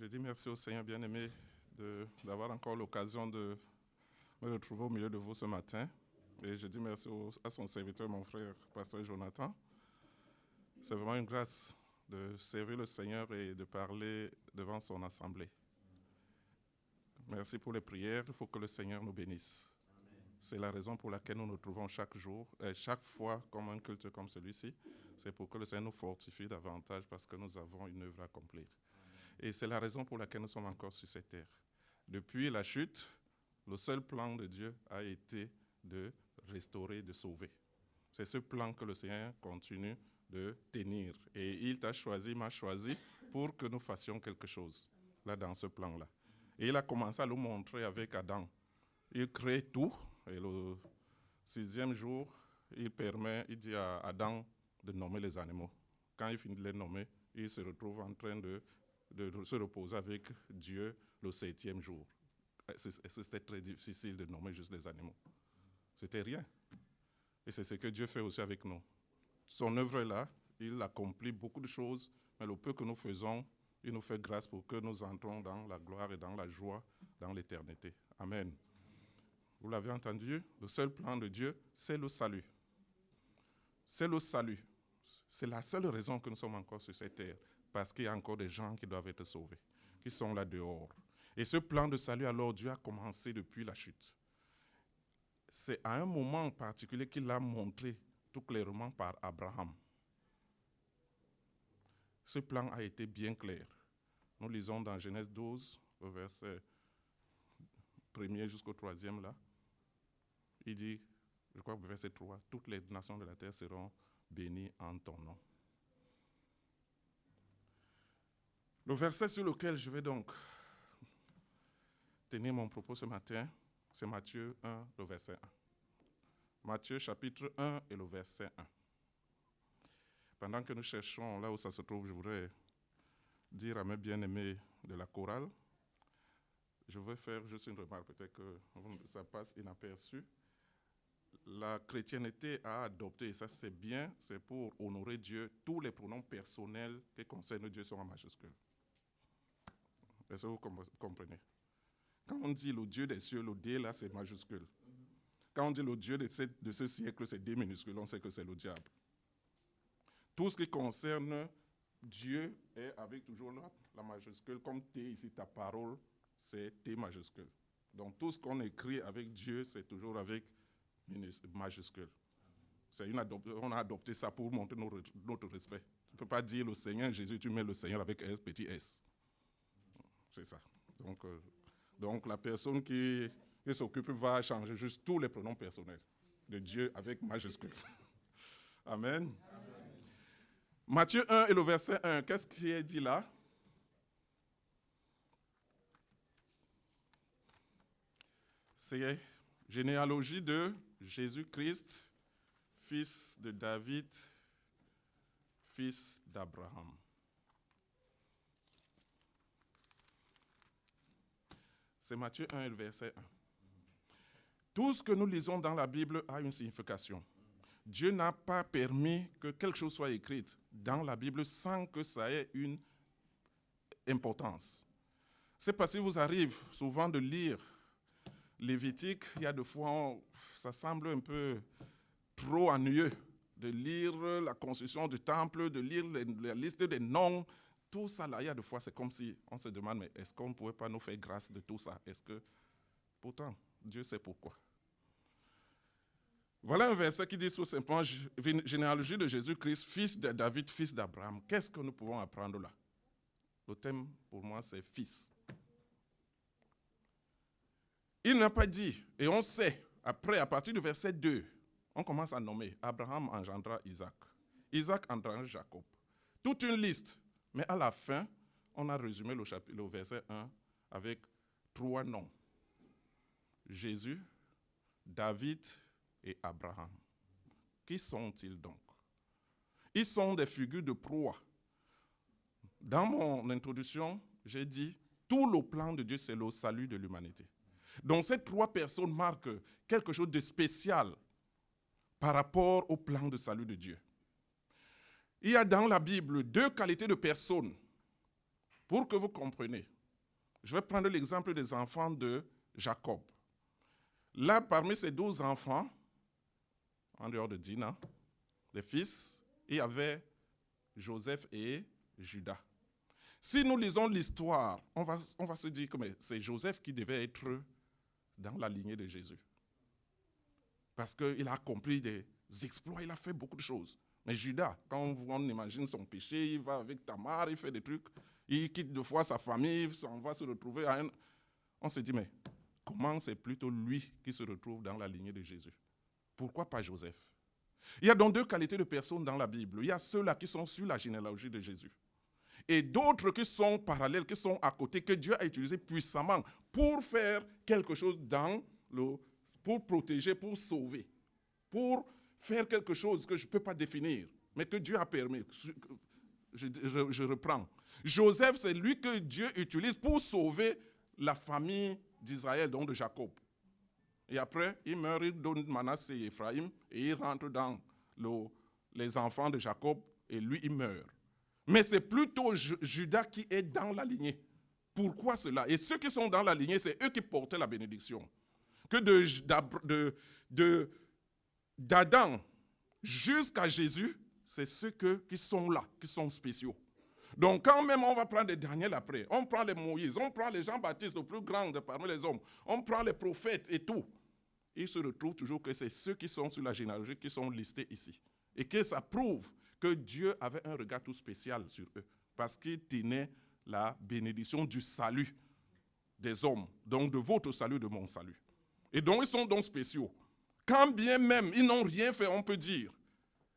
Je dis merci au Seigneur bien-aimé d'avoir encore l'occasion de me retrouver au milieu de vous ce matin. Et je dis merci à son serviteur, mon frère, pasteur Jonathan. C'est vraiment une grâce de servir le Seigneur et de parler devant son assemblée. Merci pour les prières. Il faut que le Seigneur nous bénisse. C'est la raison pour laquelle nous nous trouvons chaque jour, chaque fois comme un culte comme celui-ci. C'est pour que le Seigneur nous fortifie davantage parce que nous avons une œuvre à accomplir. Et c'est la raison pour laquelle nous sommes encore sur cette terre. Depuis la chute, le seul plan de Dieu a été de restaurer, de sauver. C'est ce plan que le Seigneur continue de tenir. Et il t'a choisi, m'a choisi pour que nous fassions quelque chose, là, dans ce plan-là. Et il a commencé à le montrer avec Adam. Il crée tout, et le 6e jour, il dit à Adam de nommer les animaux. Quand il finit de les nommer, il se retrouve en train de se reposer avec Dieu le 7e jour. C'était très difficile de nommer juste les animaux. C'était rien. Et c'est ce que Dieu fait aussi avec nous. Son œuvre est là, il accomplit beaucoup de choses, mais le peu que nous faisons, il nous fait grâce pour que nous entrons dans la gloire et dans la joie, dans l'éternité. Amen. Vous l'avez entendu, le seul plan de Dieu, c'est le salut. C'est le salut. C'est la seule raison que nous sommes encore sur cette terre, parce qu'il y a encore des gens qui doivent être sauvés, qui sont là dehors. Et ce plan de salut, alors, Dieu a commencé depuis la chute. C'est à un moment particulier qu'il l'a montré tout clairement par Abraham. Ce plan a été bien clair. Nous lisons dans Genèse 12, le verset 1er jusqu'au 3e, là. Il dit, je crois que verset 3, « Toutes les nations de la terre seront bénies en ton nom. » Le verset sur lequel je vais donc tenir mon propos ce matin, c'est Matthieu 1, le verset 1. Matthieu chapitre 1 et le verset 1. Pendant que nous cherchons là où ça se trouve, je voudrais dire à mes bien-aimés de la chorale, je vais faire juste une remarque, peut-être que ça passe inaperçu. La chrétienté a adopté, et ça c'est bien, c'est pour honorer Dieu, tous les pronoms personnels qui concernent Dieu sont en majuscule. Est-ce que vous comprenez? Quand on dit le Dieu des cieux, le D là c'est majuscule. Quand on dit le Dieu de ce siècle, c'est D minuscule, on sait que c'est le diable. Tout ce qui concerne Dieu est avec toujours la majuscule, comme T ici, ta parole, c'est T majuscule. Donc tout ce qu'on écrit avec Dieu, c'est toujours avec majuscule. On a adopté ça pour montrer notre respect. Tu ne peux pas dire le Seigneur Jésus, tu mets le Seigneur avec S, petit s. C'est ça. Donc la personne qui s'occupe va changer juste tous les pronoms personnels de Dieu avec majuscule. Amen. Matthieu 1 et le verset 1, qu'est-ce qui est dit là? C'est généalogie de Jésus-Christ, fils de David, fils d'Abraham. C'est Matthieu 1 et le verset 1. Tout ce que nous lisons dans la Bible a une signification. Dieu n'a pas permis que quelque chose soit écrit dans la Bible sans que ça ait une importance. C'est parce qu'il vous arrive souvent de lire Lévitique, il y a des fois, ça semble un peu trop ennuyeux de lire la construction du temple, de lire la liste des noms, tout ça là, il y a des fois, c'est comme si on se demande, mais est-ce qu'on ne pouvait pas nous faire grâce de tout ça? Pourtant, Dieu sait pourquoi. Voilà un verset qui dit tout simplement, généalogie de Jésus-Christ, fils de David, fils d'Abraham. Qu'est-ce que nous pouvons apprendre là? Le thème, pour moi, c'est fils. Il n'a pas dit, et on sait, après, à partir du verset 2, on commence à nommer. Abraham engendra Isaac. Isaac engendra Jacob. Toute une liste. Mais à la fin, on a résumé le verset 1 avec 3 noms. Jésus, David et Abraham. Qui sont-ils donc? Ils sont des figures de proie. Dans mon introduction, j'ai dit, tout le plan de Dieu, c'est le salut de l'humanité. Donc ces 3 personnes marquent quelque chose de spécial par rapport au plan de salut de Dieu. Il y a dans la Bible 2 qualités de personnes pour que vous compreniez. Je vais prendre l'exemple des enfants de Jacob. Là, parmi ces 12 enfants, en dehors de Dina, les fils, il y avait Joseph et Judas. Si nous lisons l'histoire, on va se dire que c'est Joseph qui devait être dans la lignée de Jésus. Parce qu'il a accompli des exploits, il a fait beaucoup de choses. Mais Judas, quand on imagine son péché, il va avec Tamar, il fait des trucs, il quitte deux fois sa famille, on va se retrouver à un... On se dit, mais comment c'est plutôt lui qui se retrouve dans la lignée de Jésus? Pourquoi pas Joseph? Il y a donc deux qualités de personnes dans la Bible. Il y a ceux-là qui sont sur la généalogie de Jésus. Et d'autres qui sont parallèles, qui sont à côté, que Dieu a utilisé puissamment pour faire quelque chose pour protéger, pour sauver, pour faire quelque chose que je ne peux pas définir, mais que Dieu a permis. Je reprends. Joseph, c'est lui que Dieu utilise pour sauver la famille d'Israël, donc de Jacob. Et après, il meurt, il donne Manassé et Ephraïm, et il rentre dans les enfants de Jacob, et lui, il meurt. Mais c'est plutôt Judas qui est dans la lignée. Pourquoi cela? Et ceux qui sont dans la lignée, c'est eux qui portaient la bénédiction. Que d'Adam jusqu'à Jésus, c'est ceux qui sont là, qui sont spéciaux. Donc quand même on va prendre les Daniel après, on prend les Moïse, on prend les Jean-Baptiste, le plus grand parmi les hommes, on prend les prophètes et tout. Il se retrouve toujours que c'est ceux qui sont sur la généalogie qui sont listés ici. Et que ça prouve que Dieu avait un regard tout spécial sur eux, parce qu'il tenait la bénédiction du salut des hommes, donc de votre salut, de mon salut. Et donc ils sont donc spéciaux. Quand bien même ils n'ont rien fait, on peut dire.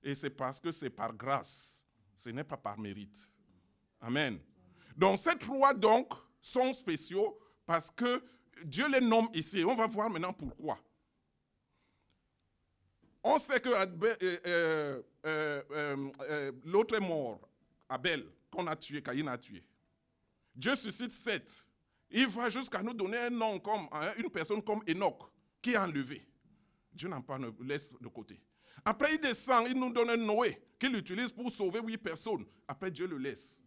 Et c'est parce que c'est par grâce, ce n'est pas par mérite. Amen. Donc ces trois donc sont spéciaux parce que Dieu les nomme ici. On va voir maintenant pourquoi. On sait que l'autre est mort, Abel, qu'on a tué, Caïn a tué. Dieu suscite Seth. Il va jusqu'à nous donner un nom comme une personne comme Enoch, qui est enlevé. Dieu n'en pas laisse de côté. Après, il descend, il nous donne un Noé, qu'il utilise pour sauver 8 personnes. Après, Dieu le laisse.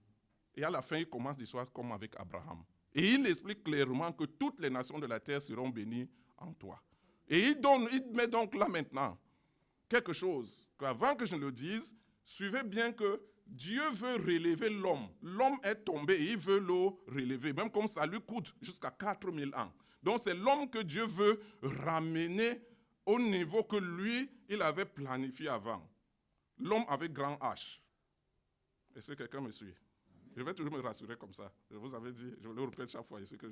Et à la fin, il commence l'histoire comme avec Abraham. Et il explique clairement que toutes les nations de la terre seront bénies en toi. Et il met donc là maintenant quelque chose qu'avant que je le dise, suivez bien que Dieu veut relever l'homme. L'homme est tombé et il veut le relever, même comme ça lui coûte jusqu'à 4000 ans. Donc c'est l'homme que Dieu veut ramener au niveau que lui, il avait planifié avant. L'homme avec grand H. Est-ce que quelqu'un me suit? Je vais toujours me rassurer comme ça. Je vous avais dit, je le répète chaque fois ici, que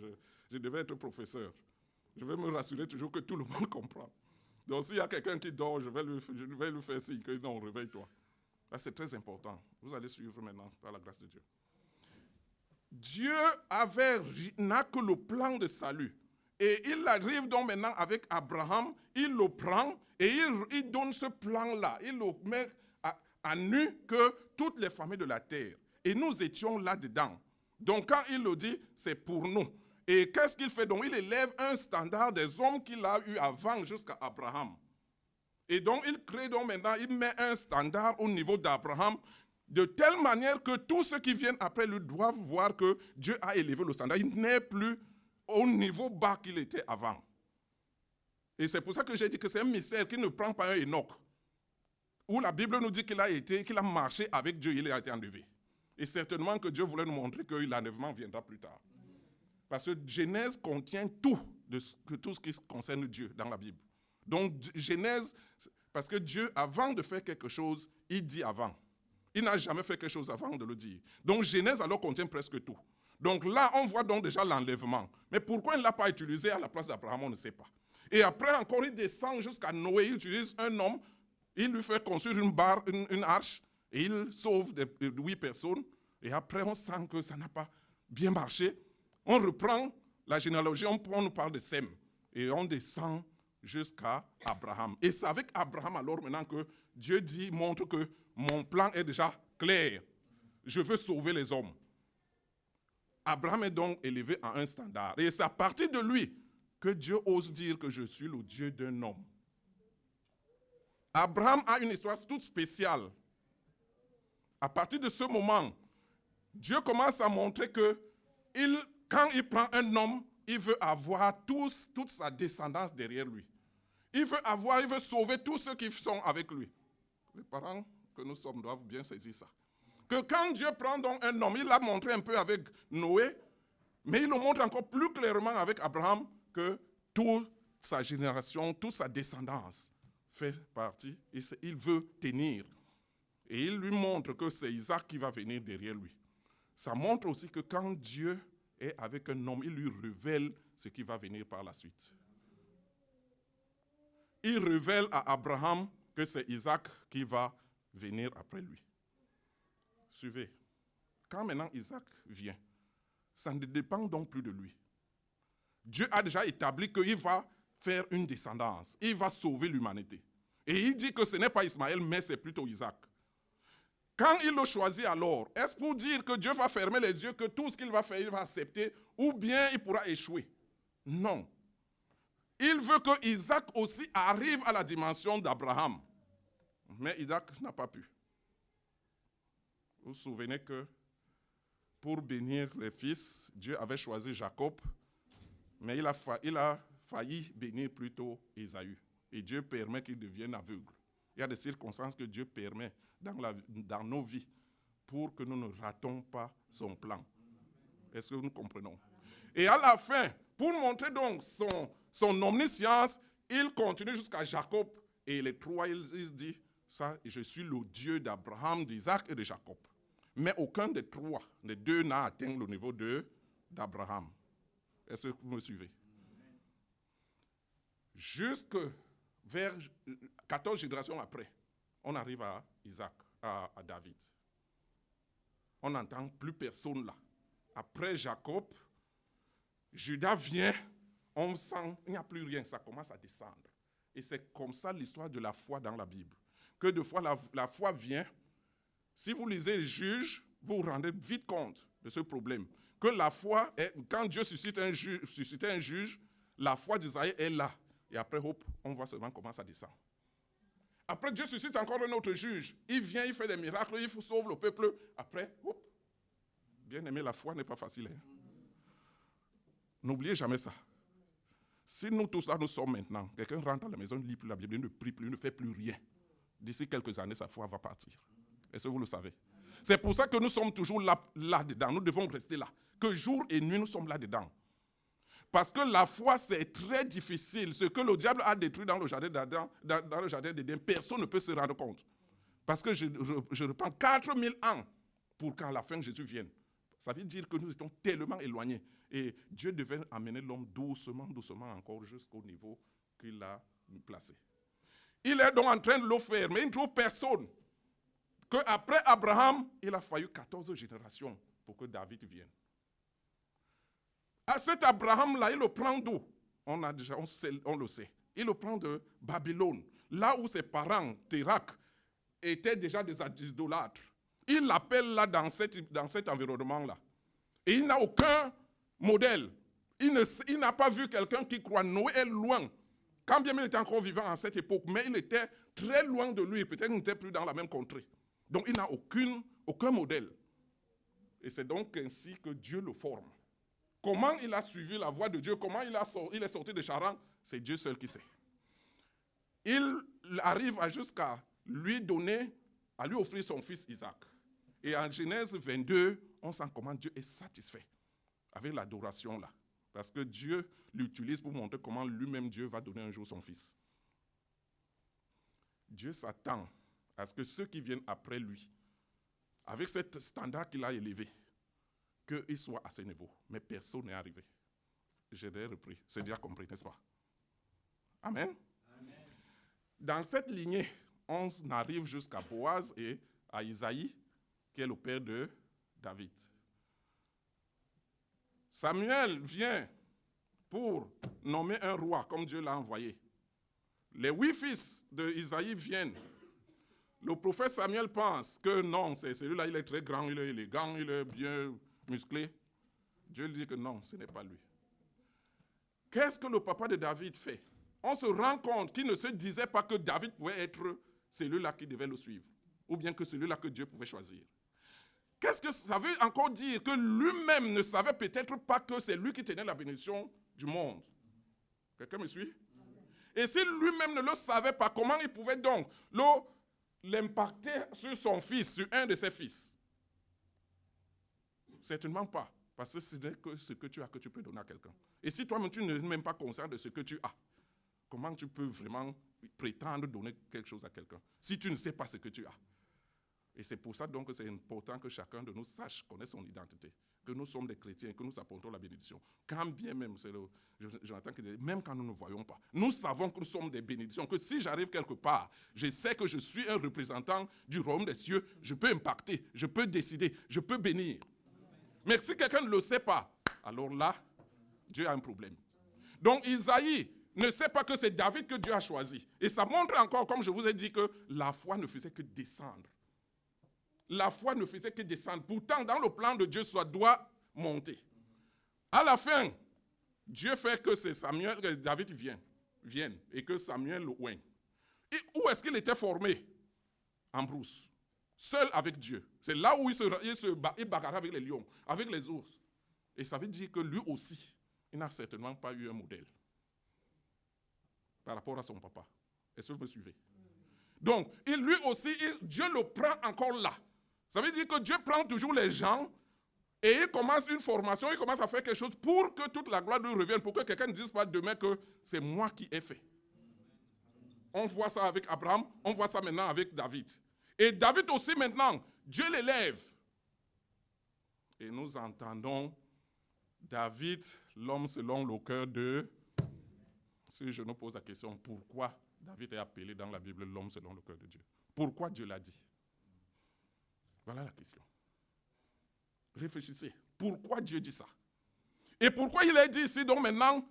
je devais être professeur. Je vais me rassurer toujours que tout le monde comprend. Donc s'il y a quelqu'un qui dort, je vais lui faire signe que non, réveille-toi. Là, c'est très important. Vous allez suivre maintenant par la grâce de Dieu. Dieu n'a que le plan de salut. Et il arrive donc maintenant avec Abraham, il le prend et il donne ce plan-là. Il le met à nu que toutes les familles de la terre. Et nous étions là-dedans. Donc quand il le dit, c'est pour nous. Et qu'est-ce qu'il fait donc? Il élève un standard des hommes qu'il a eu avant jusqu'à Abraham. Et donc il crée donc maintenant, il met un standard au niveau d'Abraham de telle manière que tous ceux qui viennent après lui doivent voir que Dieu a élevé le standard. Il n'est plus au niveau bas qu'il était avant. Et c'est pour ça que j'ai dit que c'est un mystère qui ne prend pas un Enoch, où la Bible nous dit qu'il a marché avec Dieu, il a été enlevé. Et certainement que Dieu voulait nous montrer que l'enlèvement viendra plus tard. Parce que Genèse contient tout ce qui concerne Dieu dans la Bible. Donc Genèse, parce que Dieu, avant de faire quelque chose, il dit avant. Il n'a jamais fait quelque chose avant de le dire. Donc Genèse alors contient presque tout. Donc là, on voit donc déjà l'enlèvement. Mais pourquoi il ne l'a pas utilisé à la place d'Abraham, on ne sait pas. Et après encore, il descend jusqu'à Noé, il utilise un homme, il lui fait construire une arche, et il sauve 8 personnes. Et après, on sent que ça n'a pas bien marché. On reprend la généalogie, on nous parle de Sem. Et on descend jusqu'à Abraham. Et c'est avec Abraham alors maintenant que Dieu montre que mon plan est déjà clair. Je veux sauver les hommes. Abraham est donc élevé à un standard. Et c'est à partir de lui que Dieu ose dire que je suis le Dieu d'un homme. Abraham a une histoire toute spéciale. À partir de ce moment, Dieu commence à montrer que quand il prend un homme, il veut avoir toute sa descendance derrière lui. Il veut sauver tous ceux qui sont avec lui. Les parents que nous sommes doivent bien saisir ça. Que quand Dieu prend donc un homme, il l'a montré un peu avec Noé, mais il le montre encore plus clairement avec Abraham que toute sa génération, toute sa descendance fait partie. Il veut tenir. Et il lui montre que c'est Isaac qui va venir derrière lui. Ça montre aussi que quand Dieu est avec un homme, il lui révèle ce qui va venir par la suite. Il révèle à Abraham que c'est Isaac qui va venir après lui. Suivez. Quand maintenant Isaac vient, ça ne dépend donc plus de lui. Dieu a déjà établi qu'il va faire une descendance. Il va sauver l'humanité. Et il dit que ce n'est pas Ismaël, mais c'est plutôt Isaac. Quand il le choisit alors, est-ce pour dire que Dieu va fermer les yeux, que tout ce qu'il va faire, il va accepter, ou bien il pourra échouer? Non. Il veut que Isaac aussi arrive à la dimension d'Abraham. Mais Isaac n'a pas pu. Vous vous souvenez que pour bénir les fils, Dieu avait choisi Jacob, mais il a failli bénir plutôt Ésaü. Et Dieu permet qu'il devienne aveugle. Il y a des circonstances que Dieu permet dans nos vies pour que nous ne ratons pas son plan. Est-ce que nous comprenons? Et à la fin, pour montrer donc son omniscience, il continue jusqu'à Jacob. Et les trois, il dit, ça, je suis le Dieu d'Abraham, d'Isaac et de Jacob. Mais aucun des trois, les deux n'a atteint le niveau d'Abraham. Est-ce que vous me suivez? Jusque vers 14 générations après, on arrive à Isaac, à David. On n'entend plus personne là. Après Jacob, Judas vient, on sent, il n'y a plus rien, ça commence à descendre. Et c'est comme ça l'histoire de la foi dans la Bible. Que de fois la foi vient, si vous lisez les Juges, vous vous rendez vite compte de ce problème. Que la foi, quand Dieu suscite un juge, la foi d'Isaïe est là. Et après, hop, on voit seulement comment ça descend. Après, Dieu suscite encore un autre juge. Il vient, il fait des miracles, il sauve le peuple. Après, hop. Bien aimé, la foi n'est pas facile. Hein? N'oubliez jamais ça. Si nous tous là, nous sommes maintenant, quelqu'un rentre à la maison, ne lit plus la Bible, ne prie plus, ne fait plus rien. D'ici quelques années, sa foi va partir. Est-ce que vous le savez? C'est pour ça que nous sommes toujours là-dedans. Nous devons rester là. Que jour et nuit, nous sommes là-dedans. Parce que la foi, c'est très difficile. Ce que le diable a détruit dans le jardin d'Éden, personne ne peut se rendre compte. Parce que je reprends 4000 ans pour qu'à la fin Jésus vienne. Ça veut dire que nous étions tellement éloignés. Et Dieu devait amener l'homme doucement, doucement encore jusqu'au niveau qu'il a placé. Il est donc en train de le faire, mais il ne trouve personne. Qu'après Abraham, il a fallu 14 générations pour que David vienne. À cet Abraham-là, il le prend d'où? On le sait. Il le prend de Babylone, là où ses parents, Térak, étaient déjà des idolâtres. Il l'appelle là dans cet environnement-là. Et il n'a aucun modèle. Il n'a pas vu quelqu'un qui croit. Noé est loin. Quand bien même il était encore vivant en cette époque, mais il était très loin de lui. Peut-être qu'il n'était plus dans la même contrée. Donc il n'a aucun modèle. Et c'est donc ainsi que Dieu le forme. Comment il a suivi la voie de Dieu, comment il est sorti de Charan, c'est Dieu seul qui sait. Il arrive jusqu'à lui offrir son fils Isaac. Et en Genèse 22, on sent comment Dieu est satisfait avec l'adoration là. Parce que Dieu l'utilise pour montrer comment lui-même Dieu va donner un jour son fils. Dieu s'attend à ce que ceux qui viennent après lui, avec cet standard qu'il a élevé, qu'ils soient à ce niveau. Mais personne n'est arrivé. J'ai déjà repris. C'est déjà compris, n'est-ce pas? Amen. Amen. Dans cette lignée, on arrive jusqu'à Boaz et à Isaïe, qui est le père de David. Samuel vient pour nommer un roi, comme Dieu l'a envoyé. Les 8 fils d'Isaïe viennent. Le prophète Samuel pense que non, c'est celui-là, il est très grand, il est élégant, il est bien musclé. Dieu lui dit que non, ce n'est pas lui. Qu'est-ce que le papa de David fait? On se rend compte qu'il ne se disait pas que David pouvait être celui-là qui devait le suivre, ou bien que celui-là que Dieu pouvait choisir. qu'est-ce que ça veut encore dire? Que lui-même ne savait peut-être pas que c'est lui qui tenait la bénédiction du monde. Quelqu'un me suit? Et si lui-même ne le savait pas, comment il pouvait donc l'impacter sur son fils, sur un de ses fils? Certainement pas. Parce que ce n'est que ce que tu as que tu peux donner à quelqu'un. Et si toi-même tu n'es même pas conscient de ce que tu as, comment tu peux vraiment prétendre donner quelque chose à quelqu'un si tu ne sais pas ce que tu as? Et c'est pour ça donc que c'est important que chacun de nous sache, connaisse son identité, que nous sommes des chrétiens, que nous apportons la bénédiction. Quand bien même, Jonathan qui dit, même quand nous ne voyons pas, nous savons que nous sommes des bénédictions, que si j'arrive quelque part, je sais que je suis un représentant du royaume des cieux, je peux impacter, je peux décider, je peux bénir. Mais si quelqu'un ne le sait pas, alors là, Dieu a un problème. Donc Isaïe ne sait pas que c'est David que Dieu a choisi. Et ça montre encore, comme je vous ai dit, que la foi ne faisait que descendre. La foi ne faisait que descendre. Pourtant, dans le plan de Dieu, ça doit monter. À la fin, Dieu fait que c'est Samuel, que David vienne et que Samuel le oigne. Et où est-ce qu'il était formé? En brousse. Seul avec Dieu. C'est là où il bagarrait avec les lions, avec les ours. Et ça veut dire que lui aussi, il n'a certainement pas eu un modèle par rapport à son papa. Est-ce que vous me suivez? Donc, lui aussi, Dieu le prend encore là. Ça veut dire que Dieu prend toujours les gens et il commence une formation, il commence à faire quelque chose pour que toute la gloire lui revienne, pour que quelqu'un ne dise pas demain que c'est moi qui ai fait. On voit ça avec Abraham, on voit ça maintenant avec David. Et David aussi maintenant, Dieu l'élève. Et nous entendons David, l'homme selon le cœur de... Si je nous pose la question, pourquoi David est appelé dans la Bible l'homme selon le cœur de Dieu? Pourquoi Dieu l'a dit? Voilà la question. Réfléchissez. Pourquoi Dieu dit ça? Et pourquoi il a dit ici, donc maintenant,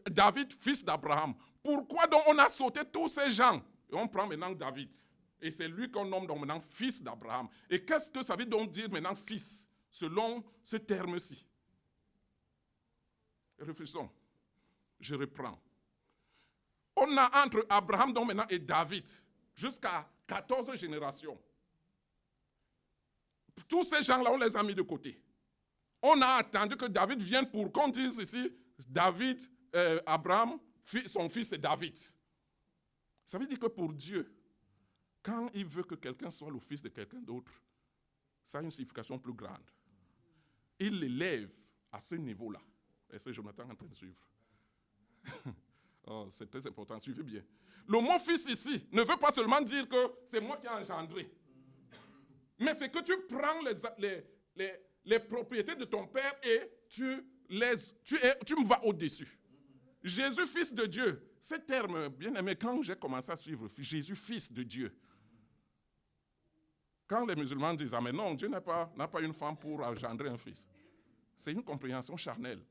David, fils d'Abraham? Pourquoi donc on a sauté tous ces gens? Et on prend maintenant David. Et c'est lui qu'on nomme donc maintenant fils d'Abraham. Et qu'est-ce que ça veut donc dire maintenant fils, selon ce terme-ci? Réfléchissons. Je reprends. On a entre Abraham donc maintenant et David, jusqu'à 14 générations. Tous ces gens-là, on les a mis de côté. On a attendu que David vienne pour qu'on dise ici, David, Abraham, son fils c'est David. Ça veut dire que pour Dieu, quand il veut que quelqu'un soit le fils de quelqu'un d'autre, ça a une signification plus grande. Il l'élève à ce niveau-là. Est-ce que Jonathan est en train de suivre? Oh, c'est très important, suivez bien. Le mot fils ici ne veut pas seulement dire que c'est moi qui ai engendré. Mais c'est que tu prends les propriétés de ton père et tu me vas au-dessus. Jésus, fils de Dieu, ce terme, bien aimé, quand j'ai commencé à suivre Jésus, fils de Dieu, quand les musulmans disent, ah mais non, Dieu n'a pas une femme pour engendrer un fils. C'est une compréhension charnelle.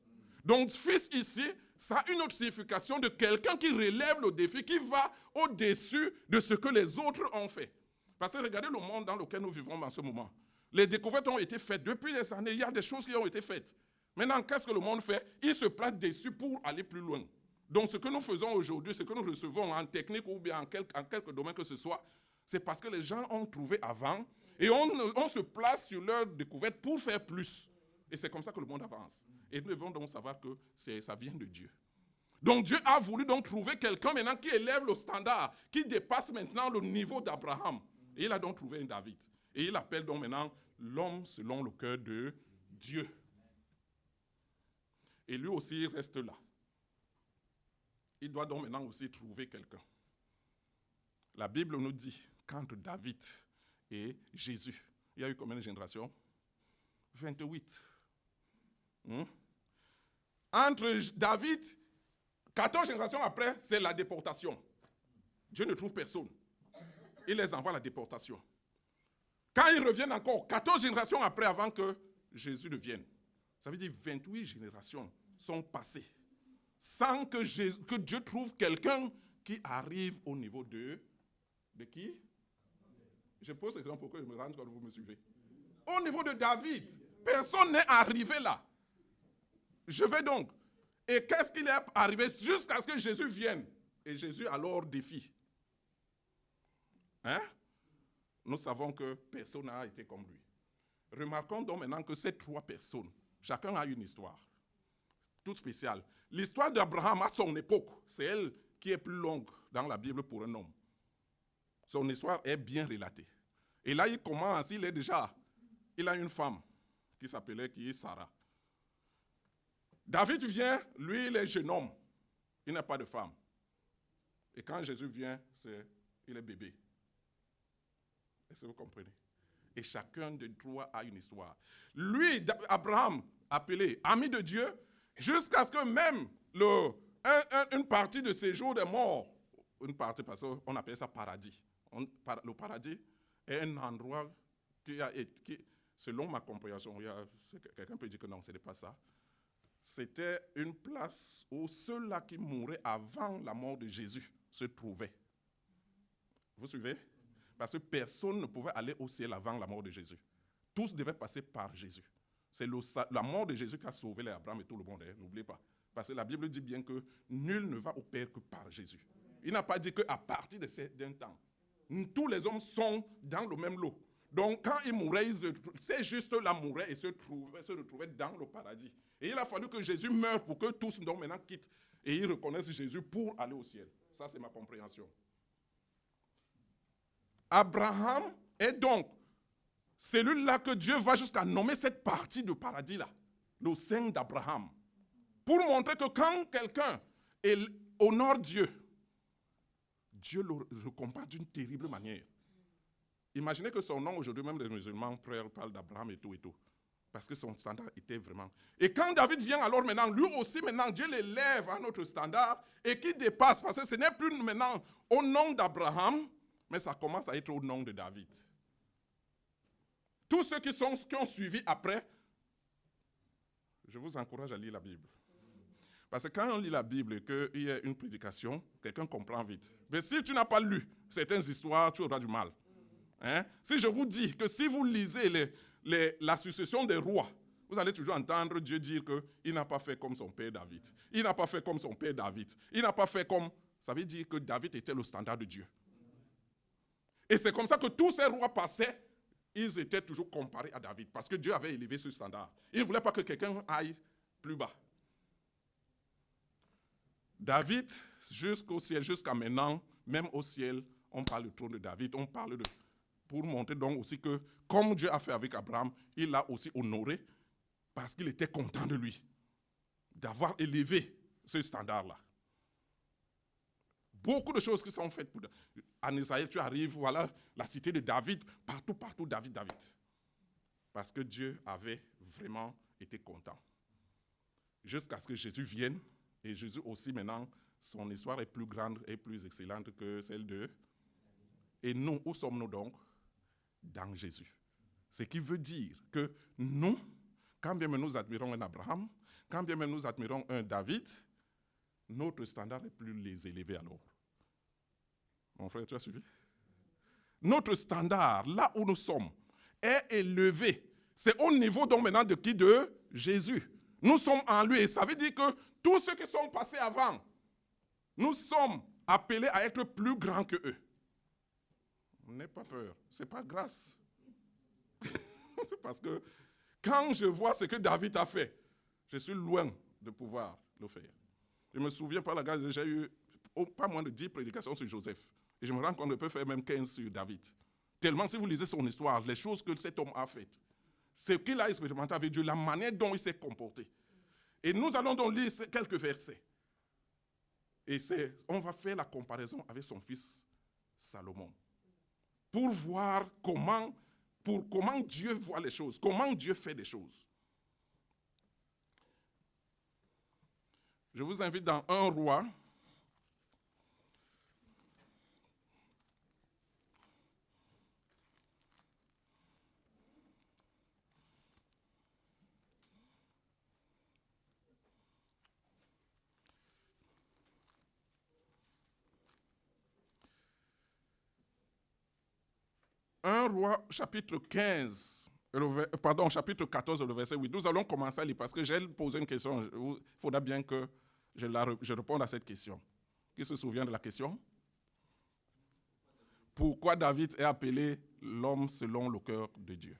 Donc, fils ici, ça a une autre signification de quelqu'un qui relève le défi, qui va au-dessus de ce que les autres ont fait. Parce que regardez le monde dans lequel nous vivons en ce moment. Les découvertes ont été faites depuis des années. Il y a des choses qui ont été faites. Maintenant, qu'est-ce que le monde fait? Il se place dessus pour aller plus loin. Donc, ce que nous faisons aujourd'hui, ce que nous recevons en technique ou bien en quelque domaine que ce soit, c'est parce que les gens ont trouvé avant et on se place sur leur découverte pour faire plus. Et c'est comme ça que le monde avance. Et nous devons donc savoir que ça vient de Dieu. Donc Dieu a voulu donc trouver quelqu'un maintenant qui élève le standard, qui dépasse maintenant le niveau d'Abraham. Et il a donc trouvé un David. Et il appelle donc maintenant l'homme selon le cœur de Dieu. Et lui aussi, il reste là. Il doit donc maintenant aussi trouver quelqu'un. La Bible nous dit qu'entre David et Jésus, il y a eu combien de générations? 28. Entre David, 14 générations après, c'est la déportation. Dieu ne trouve personne. Il les envoie à la déportation. Quand ils reviennent encore, 14 générations après, avant que Jésus ne vienne, ça veut dire 28 générations sont passées sans que Dieu trouve quelqu'un qui arrive au niveau de qui? Je pose cette question pour que je me rende quand vous me suivez. Au niveau de David, personne n'est arrivé là. Je vais donc. Et qu'est-ce qu'il est arrivé jusqu'à ce que Jésus vienne? Et Jésus alors défie. Hein? nous savons que personne n'a été comme lui. Remarquons donc maintenant que ces 3 personnes, chacun a une histoire, toute spéciale. L'histoire d'Abraham à son époque, c'est elle qui est plus longue dans la Bible pour un homme. Son histoire est bien relatée. Et là, il commence, il a une femme qui est Sarah. David vient, lui, il est jeune homme. Il n'a pas de femme. Et quand Jésus vient, il est bébé. Est-ce que vous comprenez? Et chacun de 3 a une histoire. Lui, Abraham, appelé ami de Dieu, jusqu'à ce que même une partie de ses jours de mort, une partie, parce qu'on appelle ça paradis. Le paradis est un endroit qui, selon ma compréhension, quelqu'un peut dire que non, ce n'est pas ça. C'était une place où ceux-là qui mouraient avant la mort de Jésus se trouvaient. Vous suivez? Parce que personne ne pouvait aller au ciel avant la mort de Jésus. Tous devaient passer par Jésus. C'est la mort de Jésus qui a sauvé les Abraham et tout le monde, hein, n'oubliez pas. Parce que la Bible dit bien que nul ne va au Père que par Jésus. Il n'a pas dit qu'à partir d'un temps, tous les hommes sont dans le même lot. Donc quand ils mouraient, c'est juste là mouraient et se retrouvaient dans le paradis. Et il a fallu que Jésus meure pour que tous donc maintenant quittent et ils reconnaissent Jésus pour aller au ciel. Ça, c'est ma compréhension. Abraham est donc celui-là que Dieu va jusqu'à nommer cette partie du paradis-là, le sein d'Abraham, pour montrer que quand quelqu'un honore Dieu, Dieu le récompense d'une terrible manière. Imaginez que son nom aujourd'hui, même les musulmans parlent d'Abraham et tout. Parce que son standard était vraiment... Et quand David vient alors maintenant, lui aussi maintenant, Dieu l'élève à notre standard et qui dépasse, parce que ce n'est plus maintenant au nom d'Abraham, mais ça commence à être au nom de David. Tous ceux qui ont suivi après, je vous encourage à lire la Bible. Parce que quand on lit la Bible et qu'il y a une prédication, quelqu'un comprend vite. Mais si tu n'as pas lu certaines histoires, tu auras du mal. Hein? Si je vous dis que si vous lisez la succession des rois, vous allez toujours entendre Dieu dire qu'il n'a pas fait comme son père David. Il n'a pas fait comme son père David. Il n'a pas fait comme... Ça veut dire que David était le standard de Dieu. Et c'est comme ça que tous ces rois passaient, ils étaient toujours comparés à David. Parce que Dieu avait élevé ce standard. Il ne voulait pas que quelqu'un aille plus bas. David, jusqu'au ciel, jusqu'à maintenant, même au ciel, on parle du trône de David, on parle de... Pour montrer donc aussi que, comme Dieu a fait avec Abraham, il l'a aussi honoré parce qu'il était content de lui, d'avoir élevé ce standard-là. Beaucoup de choses qui sont faites. En Israël, tu arrives, voilà, la cité de David, partout, David. Parce que Dieu avait vraiment été content. Jusqu'à ce que Jésus vienne, et Jésus aussi maintenant, son histoire est plus grande et plus excellente que celle de... Et nous, où sommes-nous donc? Dans Jésus. Ce qui veut dire que nous, quand bien même nous admirons un Abraham, quand bien même nous admirons un David, notre standard est plus les élevé alors. Mon frère, tu as suivi? Notre standard, là où nous sommes, est élevé. C'est au niveau donc maintenant de qui? De Jésus. Nous sommes en lui. Et ça veut dire que tous ceux qui sont passés avant, nous sommes appelés à être plus grands que eux. N'aie pas peur, ce n'est pas grâce. Parce que quand je vois ce que David a fait, je suis loin de pouvoir le faire. Je me souviens par la grâce, j'ai eu pas moins de 10 prédications sur Joseph. Et je me rends compte qu'on peut faire même 15 sur David. Tellement, si vous lisez son histoire, les choses que cet homme a faites, ce qu'il a expérimenté avec Dieu, la manière dont il s'est comporté. Et nous allons donc lire quelques versets. Et on va faire la comparaison avec son fils Salomon. Pour voir comment Dieu voit les choses, comment Dieu fait les choses. Je vous invite dans 1 Roi, chapitre 15, chapitre 14, le verset 8. Nous allons commencer à lire parce que j'ai posé une question. Il faudra bien que je réponde à cette question. Qui se souvient de la question? pourquoi David est appelé l'homme selon le cœur de Dieu.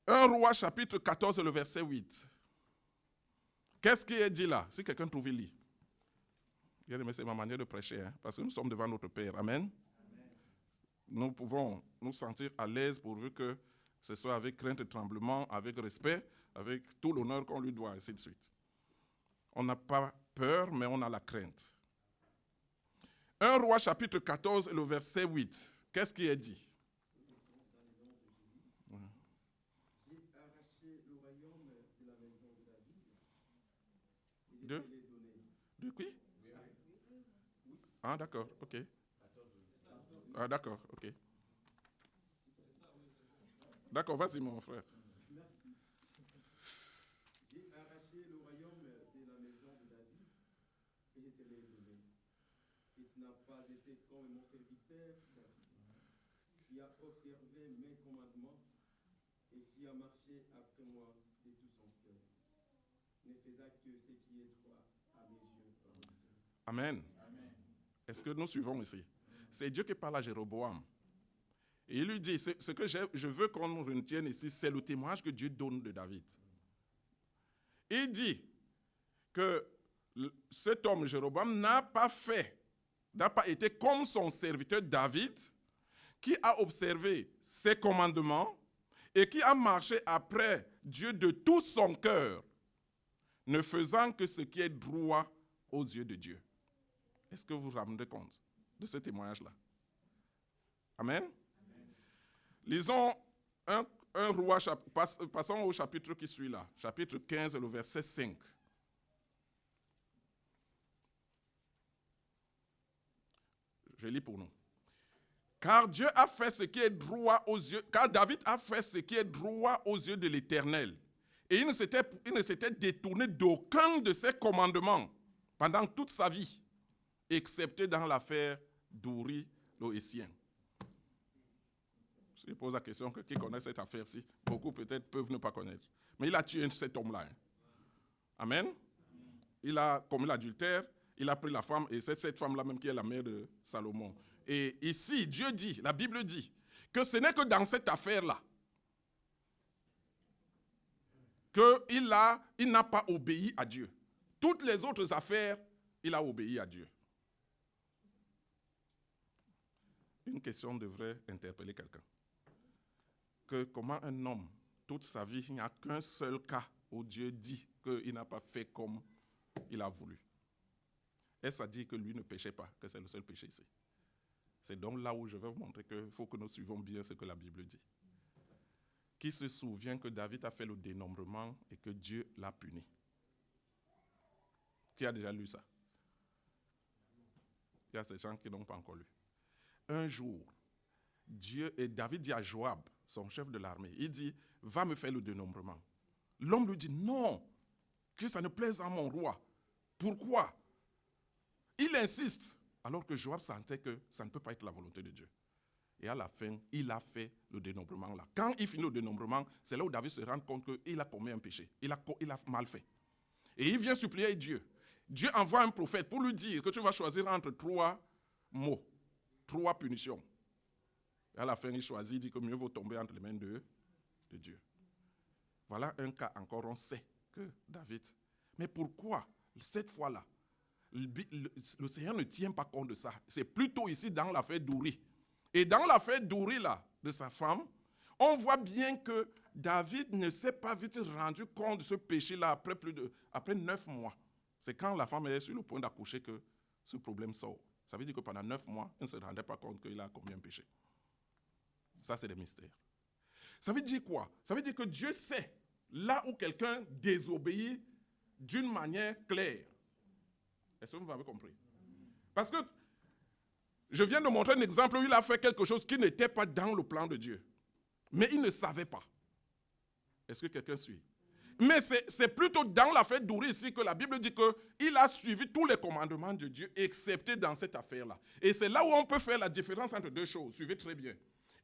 1 Roi chapitre 14, le verset 8. Qu'est-ce qui est dit là? Si quelqu'un trouve, il lit. Bien aimé, c'est ma manière de prêcher, hein, parce que nous sommes devant notre Père. Amen. Amen. Nous pouvons nous sentir à l'aise pourvu que ce soit avec crainte et tremblement, avec respect, avec tout l'honneur qu'on lui doit, ainsi de suite. On n'a pas peur, mais on a la crainte. 1 Roi chapitre 14, le verset 8. Qu'est-ce qui est dit? J'ai arraché le royaume de la maison de David. De qui? Ah, d'accord, ok. Ah, d'accord, ok. D'accord, vas-y, mon frère. Merci. J'ai arraché le royaume de la maison de David et je te l'ai donné. Et tu n'as pas été comme mon serviteur David, qui a observé mes commandements et qui a marché après moi de tout son cœur, ne faisant que ce qui est droit à mes yeux. Amen. Est-ce que nous suivons ici? C'est Dieu qui parle à Jéroboam. Et il lui dit, ce que je veux qu'on retienne ici, c'est le témoignage que Dieu donne de David. Il dit que cet homme, Jéroboam, n'a pas été comme son serviteur David, qui a observé ses commandements et qui a marché après Dieu de tout son cœur, ne faisant que ce qui est droit aux yeux de Dieu. Est-ce que vous vous rendez compte de ce témoignage-là? Amen. Lisons un roi, passons au chapitre qui suit là, chapitre 15, le verset 5. Je lis pour nous. Car Dieu a fait ce qui est droit aux yeux, car David a fait ce qui est droit aux yeux de l'Éternel. Et il ne s'était détourné d'aucun de ses commandements pendant toute sa vie, excepté dans l'affaire d'Uri le Hétien. Je pose la question, qui connaît cette affaire-ci? Beaucoup peut-être peuvent ne pas connaître. Mais il a tué cet homme-là. Hein. Amen. Il a commis l'adultère, il a pris la femme, et c'est cette femme-là même qui est la mère de Salomon. Et ici, Dieu dit, la Bible dit, que ce n'est que dans cette affaire-là qu'il n'a pas obéi à Dieu. Toutes les autres affaires, il a obéi à Dieu. Une question devrait interpeller quelqu'un. Que comment un homme, toute sa vie, il n'y a qu'un seul cas où Dieu dit qu'il n'a pas fait comme il a voulu. Est-ce à dire que lui ne péchait pas, que c'est le seul péché ici? C'est donc là où je vais vous montrer qu'il faut que nous suivons bien ce que la Bible dit. Qui se souvient que David a fait le dénombrement et que Dieu l'a puni? Qui a déjà lu ça? Il y a ces gens qui n'ont pas encore lu. Un jour, David dit à Joab, son chef de l'armée, il dit, va me faire le dénombrement. L'homme lui dit, non, que ça ne plaise à mon roi. Pourquoi? Il insiste, alors que Joab sentait que ça ne peut pas être la volonté de Dieu. Et à la fin, il a fait le dénombrement là. Quand il finit le dénombrement, c'est là où David se rend compte qu'il a commis un péché. Il a mal fait. Et il vient supplier Dieu. Dieu envoie un prophète pour lui dire que tu vas choisir entre 3 mots, 3 punitions. Et à la fin, il choisit, il dit que mieux vaut tomber entre les mains de Dieu. Voilà un cas encore, on sait que David. Mais pourquoi, cette fois-là, le Seigneur ne tient pas compte de ça? C'est plutôt ici dans l'affaire d'Uri. Et dans l'affaire d'Uri, là, de sa femme, on voit bien que David ne s'est pas vite rendu compte de ce péché-là après 9 mois. C'est quand la femme est sur le point d'accoucher que ce problème sort. Ça veut dire que pendant 9 mois, il ne se rendait pas compte qu'il a commis un péché. Ça, c'est des mystères. Ça veut dire quoi? Ça veut dire que Dieu sait là où quelqu'un désobéit d'une manière claire. Est-ce que vous m'avez compris? Parce que je viens de montrer un exemple où il a fait quelque chose qui n'était pas dans le plan de Dieu. Mais il ne savait pas. Est-ce que quelqu'un suit? Mais c'est plutôt dans l'affaire d'Uri ici que la Bible dit qu'il a suivi tous les commandements de Dieu, excepté dans cette affaire-là. Et c'est là où on peut faire la différence entre deux choses. Suivez très bien.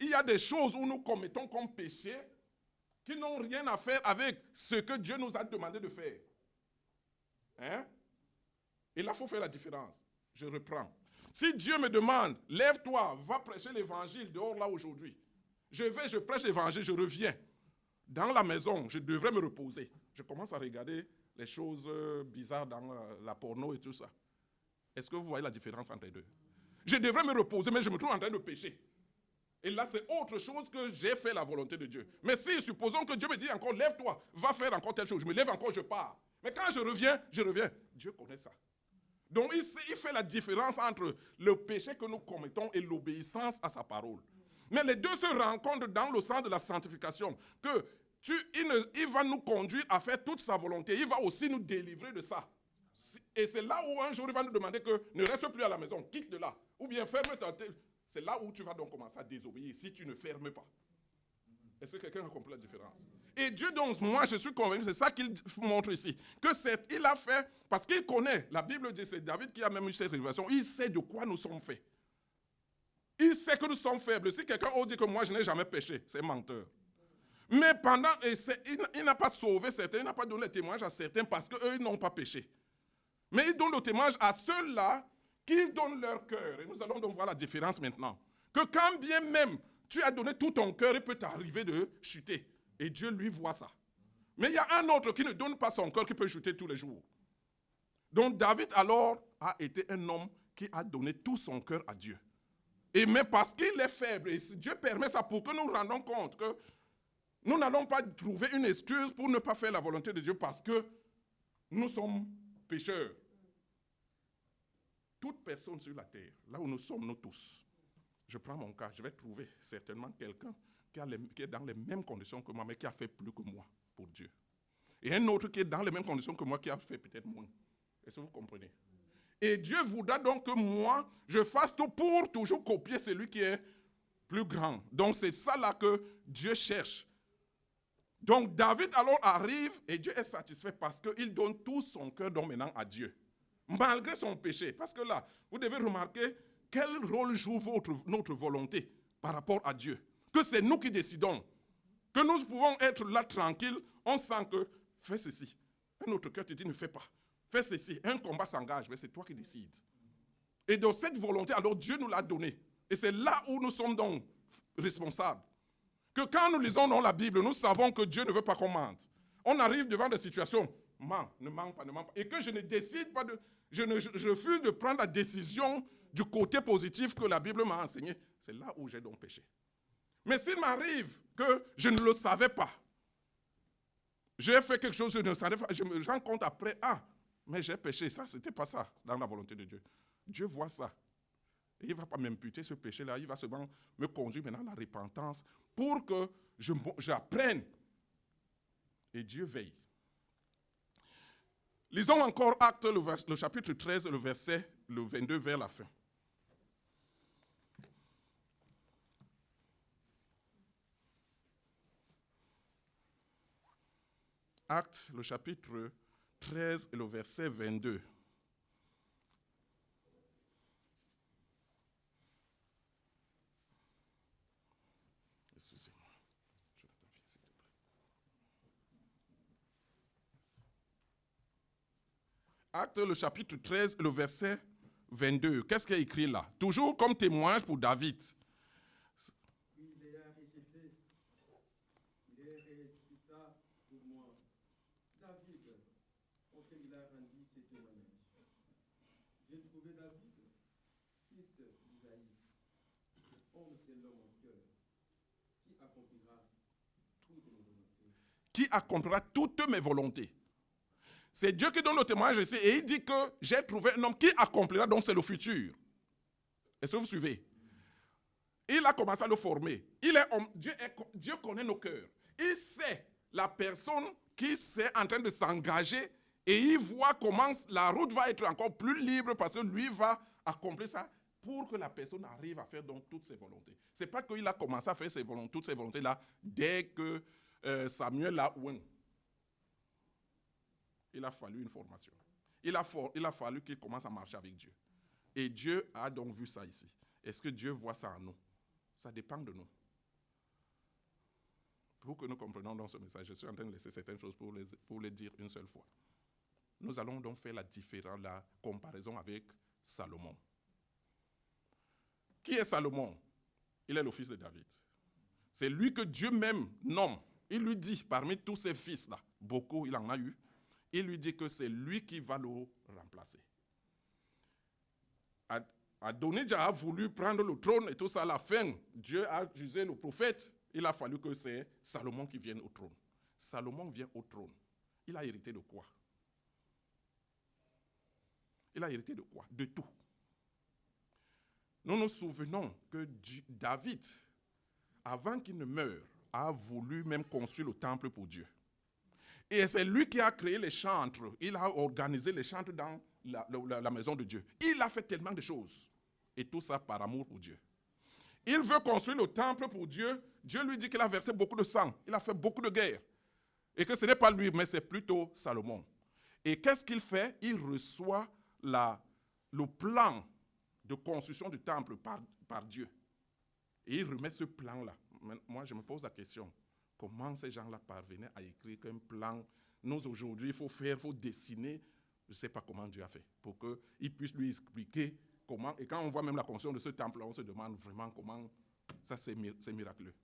Il y a des choses où nous commettons comme péché qui n'ont rien à faire avec ce que Dieu nous a demandé de faire. Hein? Et là, il faut faire la différence. Je reprends. Si Dieu me demande, lève-toi, va prêcher l'évangile dehors là aujourd'hui. Je prêche l'évangile, je reviens. Dans la maison, je devrais me reposer. Je commence à regarder les choses bizarres dans la porno et tout ça. Est-ce que vous voyez la différence entre les deux? Je devrais me reposer, mais je me trouve en train de pécher. Et là, c'est autre chose que j'ai fait la volonté de Dieu. Mais si, supposons que Dieu me dit encore, lève-toi, va faire encore telle chose. Je me lève encore, je pars. Mais quand je reviens. Dieu connaît ça. Donc, il fait la différence entre le péché que nous commettons et l'obéissance à sa parole. Mais les deux se rencontrent dans le sens de la sanctification. Que il va nous conduire à faire toute sa volonté. Il va aussi nous délivrer de ça. Et c'est là où un jour il va nous demander que ne reste plus à la maison, quitte de là. Ou bien ferme ta tête. C'est là où tu vas donc commencer à désobéir si tu ne fermes pas. Est-ce que quelqu'un a compris la différence? Et Dieu, donc, moi je suis convaincu, c'est ça qu'il montre ici. Il a fait, parce qu'il connaît, la Bible dit, c'est David qui a même eu cette révélation, il sait de quoi nous sommes faits. Il sait que nous sommes faibles. Si quelqu'un ose dire que moi je n'ai jamais péché, c'est menteur. Mais il n'a pas sauvé certains, il n'a pas donné le témoignage à certains parce qu'eux n'ont pas péché. Mais il donne le témoignage à ceux-là qui donnent leur cœur. Et nous allons donc voir la différence maintenant. Que quand bien même tu as donné tout ton cœur, il peut t'arriver de chuter. Et Dieu, lui, voit ça. Mais il y a un autre qui ne donne pas son cœur, qui peut chuter tous les jours. Donc David, alors, a été un homme qui a donné tout son cœur à Dieu. Et même parce qu'il est faible, et Dieu permet ça pour que nous nous rendons compte que nous n'allons pas trouver une excuse pour ne pas faire la volonté de Dieu parce que nous sommes pécheurs. Toute personne sur la terre, là où nous sommes, nous tous, je prends mon cas, je vais trouver certainement quelqu'un qui est dans les mêmes conditions que moi, mais qui a fait plus que moi pour Dieu. Et un autre qui est dans les mêmes conditions que moi, qui a fait peut-être moins. Est-ce que vous comprenez? Et Dieu voudra donc que moi, je fasse tout pour toujours copier celui qui est plus grand. Donc c'est ça là que Dieu cherche. Donc David alors arrive et Dieu est satisfait parce qu'il donne tout son cœur donc maintenant à Dieu. Malgré son péché. Parce que là, vous devez remarquer quel rôle joue notre volonté par rapport à Dieu. Que c'est nous qui décidons. Que nous pouvons être là tranquilles, on sent que fais ceci. Un autre cœur te dit ne fais pas. Fais ceci. Un combat s'engage, mais c'est toi qui décides. Et donc cette volonté, alors Dieu nous l'a donnée. Et c'est là où nous sommes donc responsables. Que quand nous lisons dans la Bible, nous savons que Dieu ne veut pas qu'on mente. On arrive devant des situations, ne mente pas. Et que je ne décide pas je refuse de prendre la décision du côté positif que la Bible m'a enseigné. C'est là où j'ai donc péché. Mais s'il m'arrive que je ne le savais pas, j'ai fait quelque chose que je ne savais pas, je me rends compte après, mais j'ai péché, ça, c'était pas ça dans la volonté de Dieu. Dieu voit ça. Et il ne va pas m'imputer ce péché-là, il va seulement me conduire maintenant à la repentance pour que j'apprenne. Et Dieu veille. Lisons encore Actes, le chapitre 13, le 22 vers la fin. Actes, le chapitre 13 et le verset 22. Excusez-moi. Actes, le chapitre 13 et le verset 22. Qu'est-ce qui est écrit là? Toujours comme témoignage pour David. Il les a rejetés. Il les récita pour moi. David, auquel il a rendu ses témoignages. J'ai trouvé David, fils d'Isaïe, homme selon mon cœur, qui accomplira toutes mes volontés. Qui accomplira toutes mes volontés. C'est Dieu qui donne le témoignage ici et il dit que j'ai trouvé un homme qui accomplira, donc c'est le futur. Est-ce que vous suivez? Il a commencé à le former. Dieu connaît nos cœurs. Il sait la personne qui est en train de s'engager et il voit comment la route va être encore plus libre parce que lui va accomplir ça pour que la personne arrive à faire donc toutes ses volontés. Ce n'est pas qu'il a commencé à faire toutes ses volontés-là dès que Samuel l'a oué. Il a fallu une formation. Il a fallu qu'il commence à marcher avec Dieu. Et Dieu a donc vu ça ici. Est-ce que Dieu voit ça en nous? Ça dépend de nous. Pour que nous comprenions dans ce message, je suis en train de laisser certaines choses pour les dire une seule fois. Nous allons donc faire la comparaison avec Salomon. Qui est Salomon? Il est le fils de David. C'est lui que Dieu même nomme. Il lui dit, parmi tous ses fils-là, beaucoup il en a eu, il lui dit que c'est lui qui va le remplacer. Adonijah a voulu prendre le trône et tout ça. À la fin, Dieu a jugé le prophète. Il a fallu que c'est Salomon qui vienne au trône. Salomon vient au trône. Il a hérité de quoi? Il a hérité de quoi? De tout. Nous nous souvenons que David, avant qu'il ne meure, a voulu même construire le temple pour Dieu. Et c'est lui qui a créé les chantres. Il a organisé les chantres dans la maison de Dieu. Il a fait tellement de choses. Et tout ça par amour pour Dieu. Il veut construire le temple pour Dieu. Dieu lui dit qu'il a versé beaucoup de sang. Il a fait beaucoup de guerres. Et que ce n'est pas lui, mais c'est plutôt Salomon. Et qu'est-ce qu'il fait? Il reçoit le plan de construction du temple par Dieu. Et il remet ce plan-là. Moi, je me pose la question. Comment ces gens-là parvenaient à écrire un plan? Nous, aujourd'hui, il faut faire, il faut dessiner. Je ne sais pas comment Dieu a fait pour qu'il puisse lui expliquer comment. Et quand on voit même la construction de ce temple, on se demande vraiment comment. Ça, c'est miraculeux.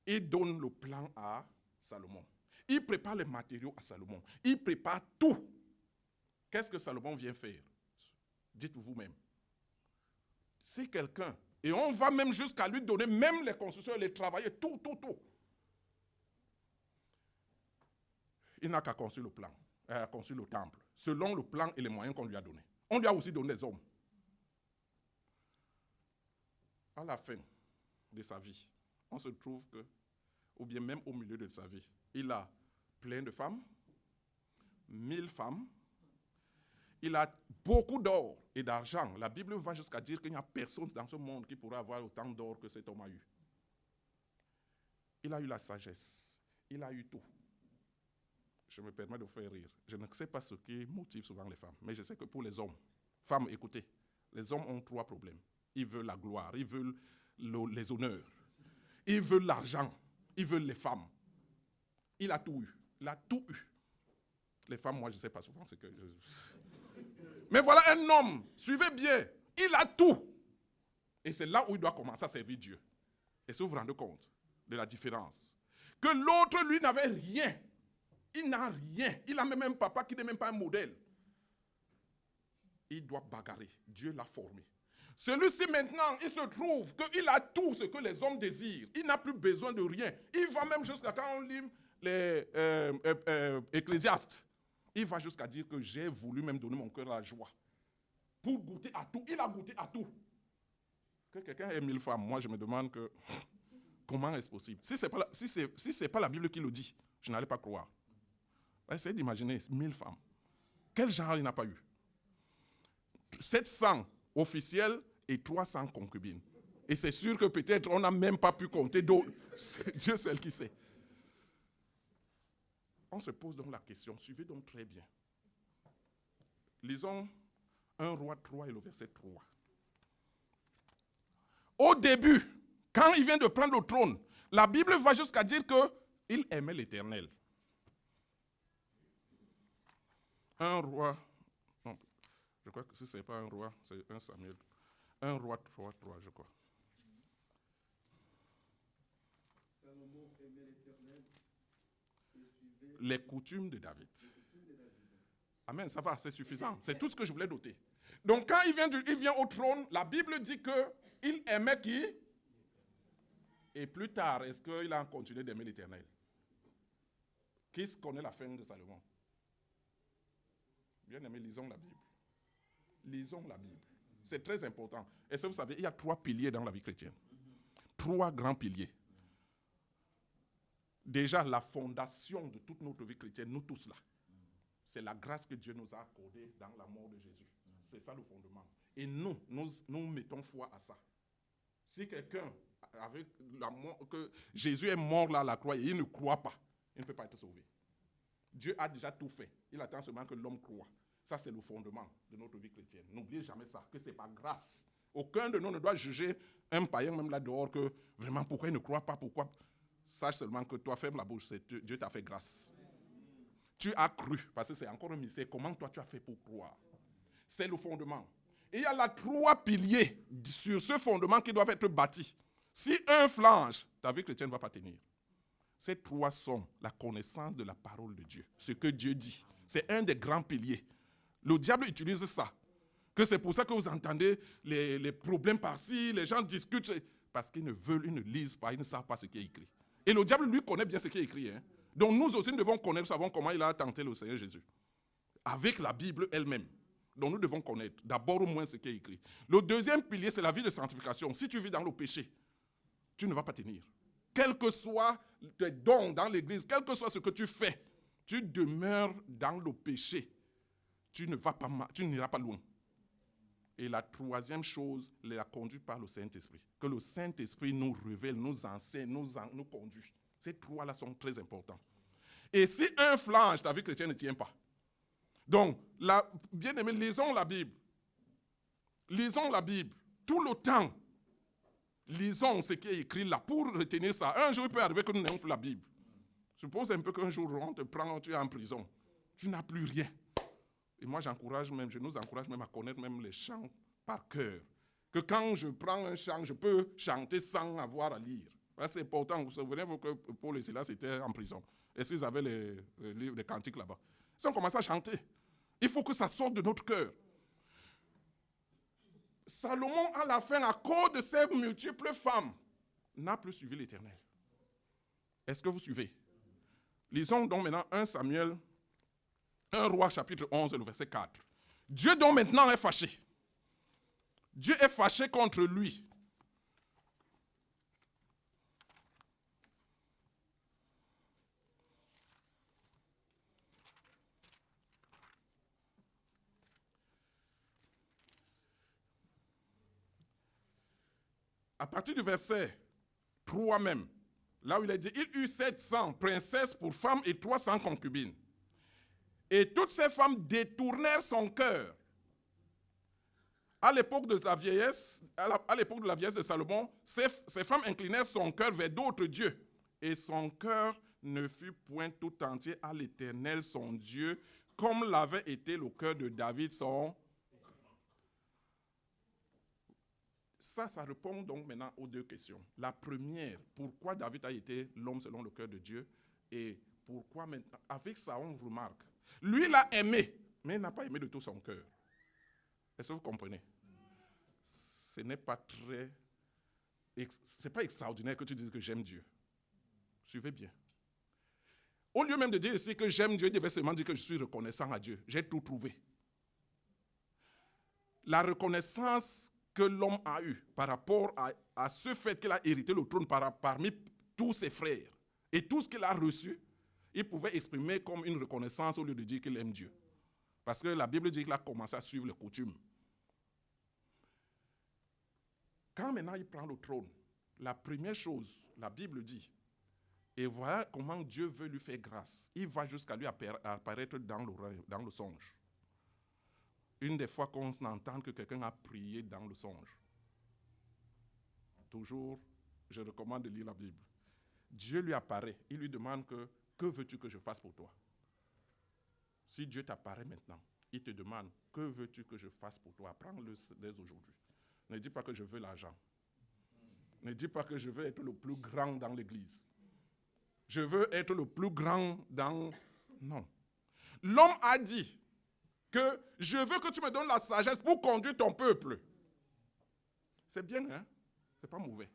Il donne le plan à Salomon. Il prépare les matériaux à Salomon. Il prépare tout. Qu'est-ce que Salomon vient faire? Dites vous-même. Si quelqu'un, et on va même jusqu'à lui donner même les constructeurs, les travailleurs, tout. Il n'a qu'à construire le plan, construire le temple, selon le plan et les moyens qu'on lui a donnés. On lui a aussi donné des hommes. À la fin de sa vie, on se trouve que, ou bien même au milieu de sa vie, il a plein de femmes, 1000 femmes, il a beaucoup d'or et d'argent. La Bible va jusqu'à dire qu'il n'y a personne dans ce monde qui pourra avoir autant d'or que cet homme a eu. Il a eu la sagesse, il a eu tout. Je me permets de vous faire rire. Je ne sais pas ce qui motive souvent les femmes, mais je sais que pour les hommes, femmes, écoutez, les hommes ont 3 problèmes. Ils veulent la gloire, ils veulent les honneurs, ils veulent l'argent, ils veulent les femmes. Il a tout eu, il a tout eu. Les femmes, moi, je ne sais pas souvent ce que... Mais voilà un homme, suivez bien, il a tout. Et c'est là où il doit commencer à servir Dieu. Et si vous vous rendez compte de la différence, que l'autre, lui, n'avait rien. Il n'a rien. Il n'a même un papa qui n'est même pas un modèle. Il doit bagarrer. Dieu l'a formé. Celui-ci maintenant, il se trouve qu'il a tout ce que les hommes désirent. Il n'a plus besoin de rien. Il va même jusqu'à quand on lit les Ecclésiastes. Il va jusqu'à dire que j'ai voulu même donner mon cœur à la joie. Pour goûter à tout. Il a goûté à tout. Que quelqu'un ait 1000 femmes, moi je me demande que comment est-ce possible? Si ce n'est pas la Bible qui le dit, je n'allais pas croire. Essayez d'imaginer 1000 femmes. Quel genre il n'a pas eu? 700 officiels et 300 concubines. Et c'est sûr que peut-être on n'a même pas pu compter d'autres. Dieu seul qui sait. On se pose donc la question, suivez donc très bien. Lisons 1 Roi 3 et le verset 3. Au début, quand il vient de prendre le trône, la Bible va jusqu'à dire qu'il aimait l'Éternel. 1 Roi, non, je crois que si ce n'est pas 1 Roi, c'est 1 Samuel. 1 Roi 3, je crois. Salomon aimait l'Éternel et suivait Les coutumes de David. Amen, ça va, c'est suffisant. C'est tout ce que je voulais noter. Donc quand il vient au trône, la Bible dit qu'il aimait qui? Et plus tard, est-ce qu'il a continué d'aimer l'Éternel? Qui connaît la fin de Salomon? Bien aimé, lisons la Bible. Lisons la Bible. C'est très important. Et ça, vous savez, il y a 3 piliers dans la vie chrétienne. 3 grands piliers. Déjà, la fondation de toute notre vie chrétienne, nous tous là, c'est la grâce que Dieu nous a accordée dans la mort de Jésus. C'est ça le fondement. Et nous mettons foi à ça. Si quelqu'un, avec la mort, que Jésus est mort là à la croix et il ne croit pas, il ne peut pas être sauvé. Dieu a déjà tout fait. Il attend seulement que l'homme croit. Ça, c'est le fondement de notre vie chrétienne. N'oubliez jamais ça, que ce n'est pas grâce. Aucun de nous ne doit juger un païen, même là dehors, que vraiment, pourquoi il ne croit pas, pourquoi. Sache seulement que toi, ferme la bouche, Dieu t'a fait grâce. Tu as cru, parce que c'est encore un mystère. Comment toi, tu as fait pour croire? C'est le fondement. il y a là 3 piliers sur ce fondement qui doivent être bâtis. Si un flanche, ta vie chrétienne ne va pas tenir. Ces 3 sont la connaissance de la parole de Dieu, ce que Dieu dit. C'est un des grands piliers. Le diable utilise ça. Que c'est pour ça que vous entendez les problèmes par-ci, les gens discutent, parce qu'ils ne lisent pas, ils ne savent pas ce qui est écrit. Et le diable, lui, connaît bien ce qui est écrit. Hein. Donc nous aussi, nous devons connaître, savons comment il a tenté le Seigneur Jésus. Avec la Bible elle-même. Donc nous devons connaître d'abord au moins ce qui est écrit. Le deuxième pilier, c'est la vie de sanctification. Si tu vis dans le péché, tu ne vas pas tenir. Quel que soit tes dons dans l'église, quel que soit ce que tu fais, tu demeures dans le péché. Tu n'iras pas loin. Et la troisième chose, la conduite par le Saint-Esprit. Que le Saint-Esprit nous révèle, nous enseigne, nous conduit. Ces 3-là sont très importants. Et si un flanche, ta vie chrétienne ne tient pas. Donc, bien aimé, lisons la Bible. Lisons la Bible. Tout le temps, lisons ce qui est écrit là pour retenir ça. Un jour, il peut arriver que nous n'ayons plus la Bible. Suppose un peu qu'un jour, on te prend, tu es en prison. Tu n'as plus rien. Et moi, je nous encourage même à connaître même les chants par cœur. Que quand je prends un chant, je peux chanter sans avoir à lire. C'est important. Vous vous souvenez que Paul et Silas étaient en prison. Et s'ils avaient les cantiques là-bas. Ils ont commencé à chanter. Il faut que ça sorte de notre cœur. Salomon, à la fin, à cause de ses multiples femmes, n'a plus suivi l'Éternel. Est-ce que vous suivez? Lisons donc maintenant 1 Roi chapitre 11, le verset 4. Dieu donc maintenant est fâché. Dieu est fâché contre lui. À partir du verset 3 même, là où il a dit, il eut 700 princesses pour femmes et 300 concubines. Et toutes ces femmes détournèrent son cœur. À l'époque de la vieillesse, de Salomon, ces femmes inclinèrent son cœur vers d'autres dieux. Et son cœur ne fut point tout entier à l'Éternel, son Dieu, comme l'avait été le cœur de David, son... Ça répond donc maintenant aux 2 questions. La première, pourquoi David a été l'homme selon le cœur de Dieu? Et pourquoi maintenant, avec ça on remarque, lui l'a aimé, mais il n'a pas aimé de tout son cœur. Est-ce que vous comprenez? Ce n'est pas c'est pas extraordinaire que tu dises que j'aime Dieu. Suivez bien. Au lieu même de dire ici que j'aime Dieu, il devait seulement dire que je suis reconnaissant à Dieu. J'ai tout trouvé. La reconnaissance que l'homme a eue par rapport à ce fait qu'il a hérité le trône parmi tous ses frères et tout ce qu'il a reçu, il pouvait exprimer comme une reconnaissance au lieu de dire qu'il aime Dieu. Parce que la Bible dit qu'il a commencé à suivre les coutumes. Quand maintenant il prend le trône, la première chose, la Bible dit, et voilà comment Dieu veut lui faire grâce. Il va jusqu'à lui apparaître dans le songe. Une des fois qu'on entend que quelqu'un a prié dans le songe. Toujours, je recommande de lire la Bible. Dieu lui apparaît, il lui demande que veux-tu que je fasse pour toi? Si Dieu t'apparaît maintenant, il te demande, que veux-tu que je fasse pour toi? Prends-le dès aujourd'hui. Ne dis pas que je veux l'argent. Ne dis pas que je veux être le plus grand dans l'église. Je veux être le plus grand dans... Non. L'homme a dit que je veux que tu me donnes la sagesse pour conduire ton peuple. C'est bien, hein? C'est pas mauvais.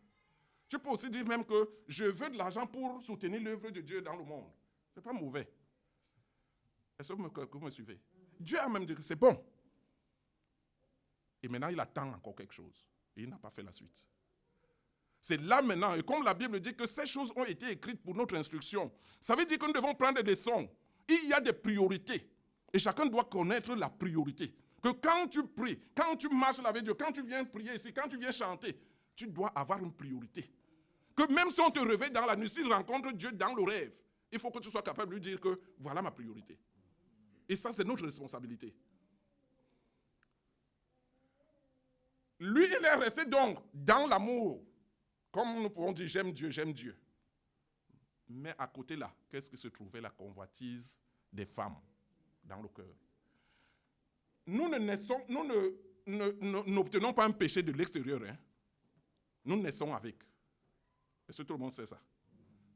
Tu peux aussi dire même que je veux de l'argent pour soutenir l'œuvre de Dieu dans le monde. C'est pas mauvais. Est-ce que vous me suivez? Dieu a même dit que c'est bon. Et maintenant, il attend encore quelque chose. Et il n'a pas fait la suite. C'est là maintenant, et comme la Bible dit que ces choses ont été écrites pour notre instruction, ça veut dire que nous devons prendre des leçons. Il y a des priorités. Et chacun doit connaître la priorité. Que quand tu pries, quand tu marches avec Dieu, quand tu viens prier ici, quand tu viens chanter, tu dois avoir une priorité. Que même si on te réveille dans la nuit, s'il rencontre Dieu dans le rêve, il faut que tu sois capable de lui dire que voilà ma priorité. Et ça, c'est notre responsabilité. Lui, il est resté donc dans l'amour. Comme nous pouvons dire, j'aime Dieu, j'aime Dieu. Mais à côté là, qu'est-ce qui se trouvait? La convoitise des femmes dans le cœur. Nous n'obtenons pas un péché de l'extérieur. Hein. Nous naissons avec. Est-ce que tout le monde sait ça?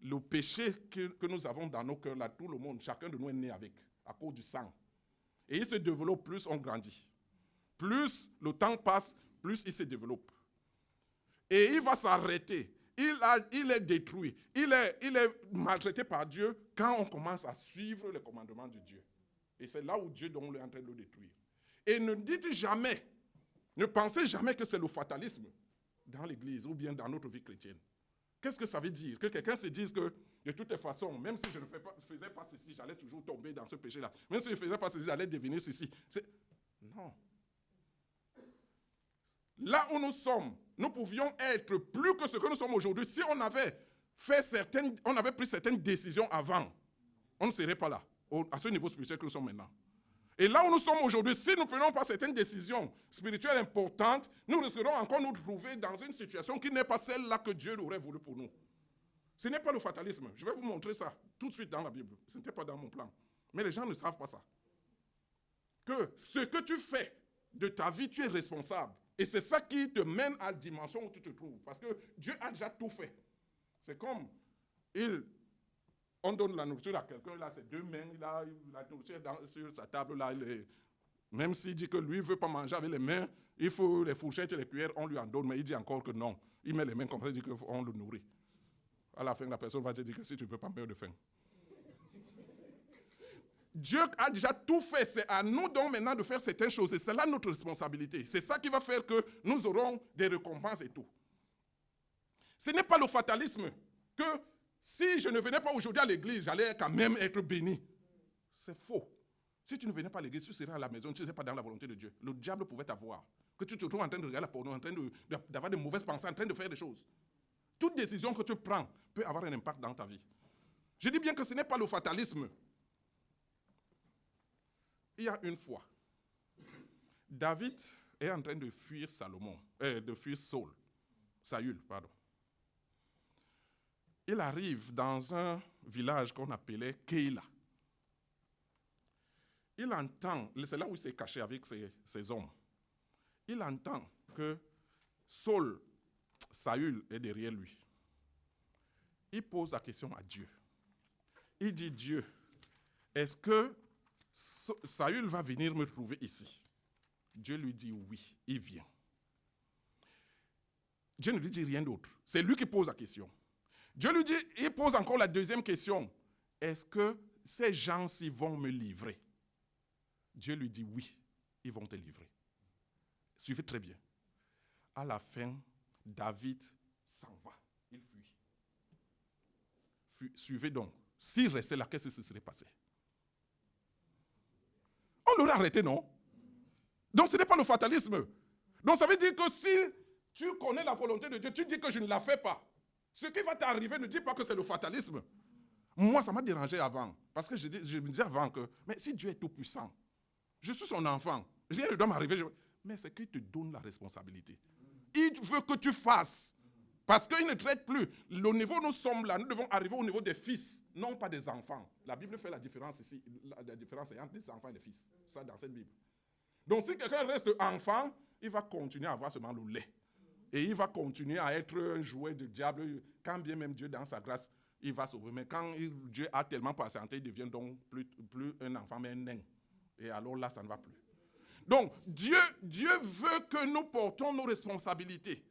Le péché que nous avons dans nos cœurs, là, tout le monde, chacun de nous est né avec, à cause du sang. Et il se développe plus on grandit. Plus le temps passe, plus il se développe. Et il va s'arrêter. Il est détruit. Il est maltraité par Dieu quand on commence à suivre les commandements de Dieu. Et c'est là où Dieu donc est en train de le détruire. Et ne dites jamais, ne pensez jamais que c'est le fatalisme dans l'Église ou bien dans notre vie chrétienne. Qu'est-ce que ça veut dire? Que quelqu'un se dise que de toutes les façons, même si je ne faisais pas ceci, j'allais toujours tomber dans ce péché-là. Même si je ne faisais pas ceci, j'allais devenir ceci. Non. Là où nous sommes, nous pouvions être plus que ce que nous sommes aujourd'hui. Si on avait pris certaines décisions avant, on ne serait pas là, à ce niveau spirituel que nous sommes maintenant. Et là où nous sommes aujourd'hui, si nous ne prenons pas certaines décisions spirituelles importantes, nous risquerons encore de nous trouver dans une situation qui n'est pas celle-là que Dieu aurait voulu pour nous. Ce n'est pas le fatalisme. Je vais vous montrer ça tout de suite dans la Bible. Ce n'était pas dans mon plan. Mais les gens ne savent pas ça. Que ce que tu fais de ta vie, tu es responsable. Et c'est ça qui te mène à la dimension où tu te trouves. Parce que Dieu a déjà tout fait. C'est comme on donne la nourriture à quelqu'un, là, ses deux mains, il a la nourriture sur sa table, là, même s'il dit que lui ne veut pas manger avec les mains, il faut les fourchettes et les cuillères, on lui en donne, mais il dit encore que non. Il met les mains comme ça, il dit qu'on le nourrit. À la fin, la personne va te dire que si tu ne veux pas mourir de faim. Dieu a déjà tout fait, c'est à nous donc maintenant de faire certaines choses, et c'est là notre responsabilité. C'est ça qui va faire que nous aurons des récompenses et tout. Ce n'est pas le fatalisme que si je ne venais pas aujourd'hui à l'église, j'allais quand même être béni. C'est faux. Si tu ne venais pas à l'église, tu serais à la maison, tu ne serais pas dans la volonté de Dieu. Le diable pouvait t'avoir. Que tu te trouves en train de regarder la porno, en train d'avoir de mauvaises pensées, en train de faire des choses. Toute décision que tu prends peut avoir un impact dans ta vie. Je dis bien que ce n'est pas le fatalisme. Il y a une fois, David est en train de fuir Saül. Il arrive dans un village qu'on appelait Keïla. Il entend, c'est là où il s'est caché avec ses hommes. Il entend que Saül est derrière lui. Il pose la question à Dieu. Il dit, Dieu, est-ce que Saül va venir me trouver ici? Dieu lui dit oui, il vient. Dieu ne lui dit rien d'autre. C'est lui qui pose la question. Dieu lui dit, il pose encore la deuxième question. Est-ce que ces gens-ci vont me livrer? Dieu lui dit oui, ils vont te livrer. Suivez très bien. À la fin, David s'en va. Il fuit. Suivez donc. S'il restait là, qu'est-ce qui se serait passé? On l'aurait arrêté, non? Donc ce n'est pas le fatalisme. Donc ça veut dire que si tu connais la volonté de Dieu, tu dis que je ne la fais pas. Ce qui va t'arriver, ne dis pas que c'est le fatalisme. Moi, ça m'a dérangé avant. Parce que je me disais avant que, mais si Dieu est tout puissant, je suis son enfant, rien ne doit m'arriver. Mais c'est qu'il te donne la responsabilité. Il veut que tu fasses. Parce qu'il ne traite plus. Le niveau où nous sommes là, nous devons arriver au niveau des fils, non pas des enfants. La Bible fait la différence ici. La différence est entre les enfants et les fils. Ça, dans cette Bible. Donc, si quelqu'un reste enfant, il va continuer à avoir seulement le lait. Et il va continuer à être un jouet du diable. Quand bien même Dieu, dans sa grâce, il va sauver. Mais quand Dieu a tellement patienté, il devient donc plus un enfant, mais un nain. Et alors là, ça ne va plus. Donc, Dieu veut que nous portons nos responsabilités.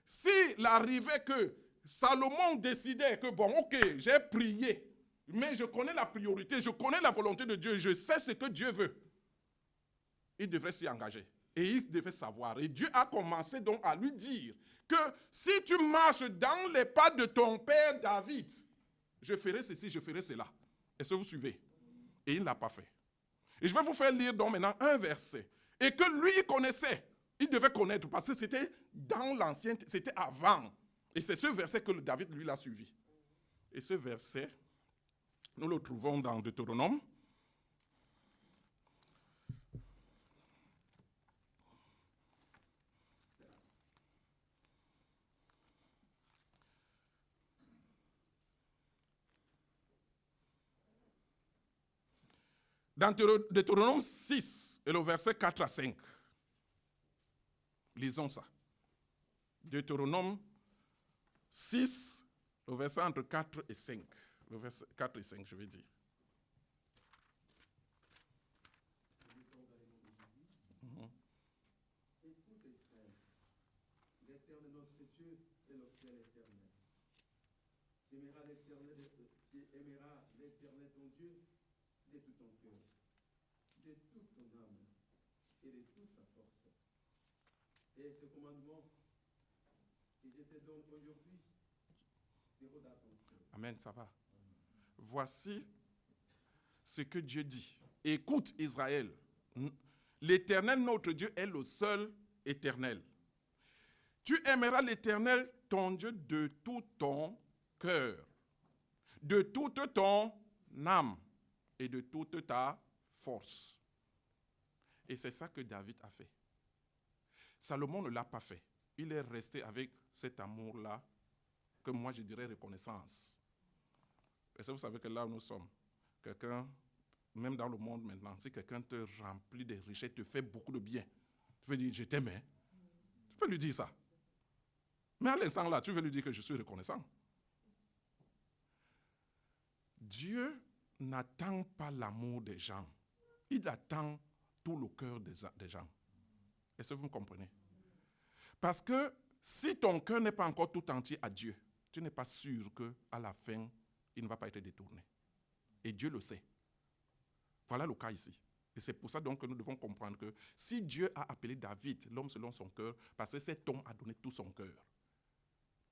S'il arrivait que Salomon décidait que, bon, ok, j'ai prié, mais je connais la priorité, je connais la volonté de Dieu, je sais ce que Dieu veut, il devrait s'y engager. Et il devait savoir. Et Dieu a commencé donc à lui dire que si tu marches dans les pas de ton père David, je ferai ceci, je ferai cela. Est-ce que vous suivez? Et il ne l'a pas fait. Et je vais vous faire lire donc maintenant un verset. Et que lui, il connaissait. Il devait connaître parce que c'était dans l'ancien, c'était avant. Et c'est ce verset que David, lui, l'a suivi. Et ce verset, nous le trouvons dans Deutéronome. Dans Deutéronome 6, et le verset 4 à 5. Lisons ça. Deutéronome 6, le verset entre 4 et 5. Le verset 4 et 5, je vais dire. Écoute Israël, l'Éternel notre Dieu est le ciel éternel. Tu aimeras l'Éternel ton Dieu de tout ton cœur, de toute ton âme et de toute ta force. Et ce commandement que je te donne aujourd'hui sera dans ton cœur. Amen, ça va. Voici ce que Dieu dit. Écoute Israël, l'Éternel notre Dieu est le seul éternel. Tu aimeras l'Éternel ton Dieu de tout ton cœur, de toute ton âme et de toute ta force. Et c'est ça que David a fait. Salomon ne l'a pas fait. Il est resté avec cet amour-là, que moi je dirais reconnaissance. Et ça, vous savez que là où nous sommes, quelqu'un, même dans le monde maintenant, si quelqu'un te remplit de richesses, te fait beaucoup de bien, tu peux dire, je t'aime. Tu peux lui dire ça. Mais à l'instant là, tu veux lui dire que je suis reconnaissant. Dieu n'attend pas l'amour des gens. Il attend tout le cœur des gens. Est-ce que vous me comprenez? Parce que si ton cœur n'est pas encore tout entier à Dieu, tu n'es pas sûr qu'à la fin, il ne va pas être détourné. Et Dieu le sait. Voilà le cas ici. Et c'est pour ça donc que nous devons comprendre que si Dieu a appelé David, l'homme selon son cœur, parce que cet homme a donné tout son cœur.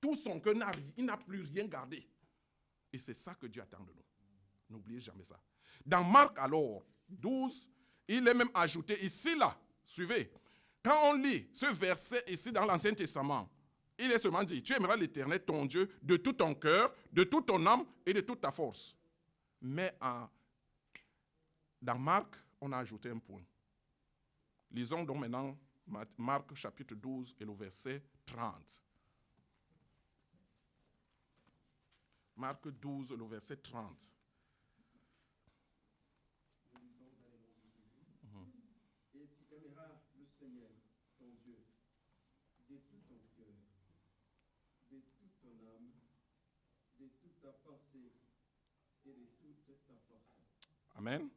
Tout son cœur, il n'a plus rien gardé. Et c'est ça que Dieu attend de nous. N'oubliez jamais ça. Dans Marc alors, 12, il est même ajouté ici là, suivez, quand on lit ce verset ici dans l'Ancien Testament, il est seulement dit, tu aimeras l'Éternel ton Dieu de tout ton cœur, de toute ton âme et de toute ta force. Mais dans Marc, on a ajouté un point. Lisons donc maintenant Marc chapitre 12 et le verset 30. Marc 12, le verset 30. Et tu aimeras le Seigneur, ton Dieu, de tout ton cœur, de toute ton âme, de toute ta pensée et de toute ta force. Amen.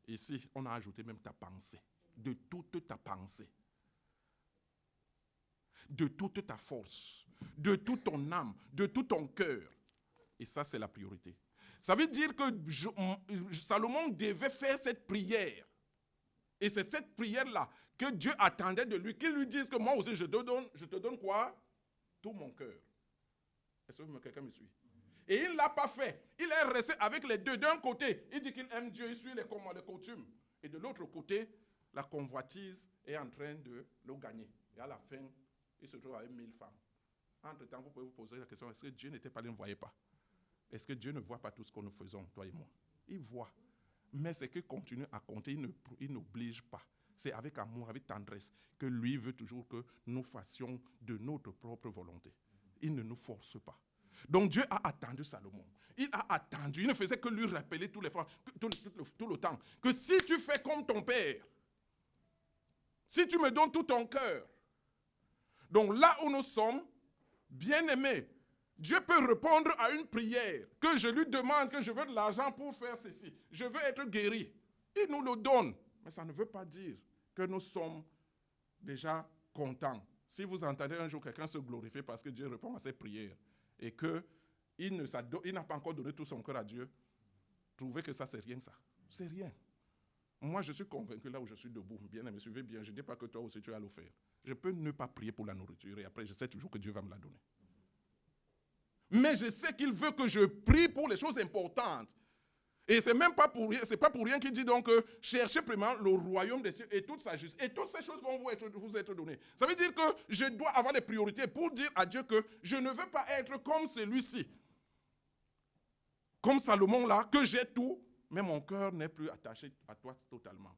Ici, on a ajouté même ta pensée. De toute ta pensée. De toute ta force. De toute ton âme. De tout ton cœur. Et ça, c'est la priorité. Ça veut dire que Salomon devait faire cette prière. Et c'est cette prière-là que Dieu attendait de lui, qu'il lui dise que moi aussi, je te donne quoi? Tout mon cœur. Est-ce que quelqu'un me suit? Et il ne l'a pas fait. Il est resté avec les deux. D'un côté, il dit qu'il aime Dieu, il suit les coutumes. Et de l'autre côté, la convoitise est en train de le gagner. Et à la fin, il se trouve avec 1000 femmes. Entre-temps, vous pouvez vous poser la question, est-ce que Dieu n'était pas là, il ne voyait pas? Est-ce que Dieu ne voit pas tout ce que nous faisons, toi et moi? Il voit. Mais c'est qu'il continue à compter, il n'oblige pas. C'est avec amour, avec tendresse, que lui veut toujours que nous fassions de notre propre volonté. Il ne nous force pas. Donc Dieu a attendu Salomon. Il a attendu, il ne faisait que lui rappeler tout le temps, que si tu fais comme ton père, si tu me donnes tout ton cœur, donc là où nous sommes, bien-aimés, Dieu peut répondre à une prière, que je lui demande que je veux de l'argent pour faire ceci, je veux être guéri. Il nous le donne. Mais ça ne veut pas dire que nous sommes déjà contents. Si vous entendez un jour quelqu'un se glorifier parce que Dieu répond à ses prières et qu'il n'a pas encore donné tout son cœur à Dieu, trouvez que ça, c'est rien ça. C'est rien. Moi, je suis convaincu là où je suis debout. Bien aimé, suivez bien. Je ne dis pas que toi aussi tu vas le faire. Je peux ne pas prier pour la nourriture et après, je sais toujours que Dieu va me la donner. Mais je sais qu'il veut que je prie pour les choses importantes. Et c'est même pas pour rien, c'est pas pour rien qu'il dit donc cherchez premièrement le royaume des cieux et toute sa justice. Et toutes ces choses vont vous être données. Ça veut dire que je dois avoir les priorités pour dire à Dieu que je ne veux pas être comme celui-ci. Comme Salomon là, que j'ai tout, mais mon cœur n'est plus attaché à toi totalement.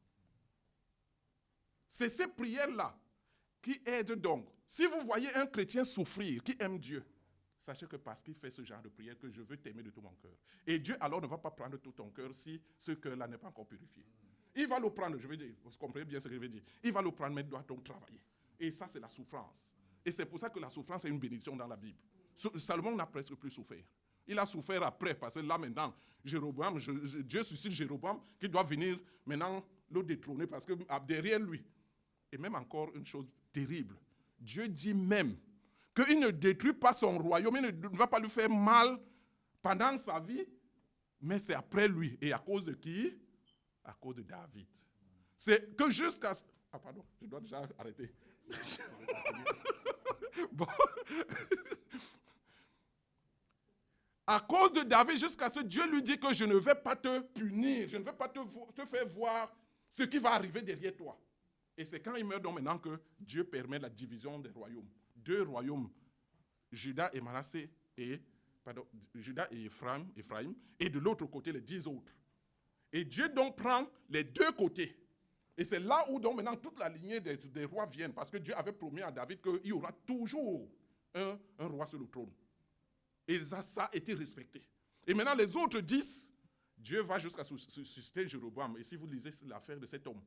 C'est ces prières-là qui aident donc. Si vous voyez un chrétien souffrir, qui aime Dieu, sachez que parce qu'il fait ce genre de prière, que je veux t'aimer de tout mon cœur. Et Dieu alors ne va pas prendre tout ton cœur si ce cœur-là n'est pas encore purifié. Il va le prendre, je veux dire, vous comprenez bien ce que je veux dire. Il va le prendre, mais il doit donc travailler. Et ça, c'est la souffrance. Et c'est pour ça que la souffrance est une bénédiction dans la Bible. Salomon n'a presque plus souffert. Il a souffert après, parce que là maintenant, Jéroboam, Dieu suscite Jéroboam qui doit venir maintenant le détrôner parce que derrière lui. Et même encore une chose terrible, Dieu dit même qu'il ne détruit pas son royaume, il ne va pas lui faire mal pendant sa vie, mais c'est après lui. Et à cause de qui? À cause de David. C'est que jusqu'à... Ah pardon, je dois déjà arrêter. Bon. À cause de David, jusqu'à ce que Dieu lui dit que je ne vais pas te punir, je ne vais pas te faire voir ce qui va arriver derrière toi. Et c'est quand il meurt donc maintenant que Dieu permet la division des royaumes. 2 royaumes, Juda et Manassé, Juda et Ephraim, et de l'autre côté les 10 autres. Et Dieu donc prend les 2 côtés. Et c'est là où donc maintenant toute la lignée des rois viennent, parce que Dieu avait promis à David qu'il y aura toujours un roi sur le trône. Et ça a été respecté. Et maintenant les autres 10, Dieu va jusqu'à susciter Jéroboam. Et si vous lisez l'affaire de cet homme,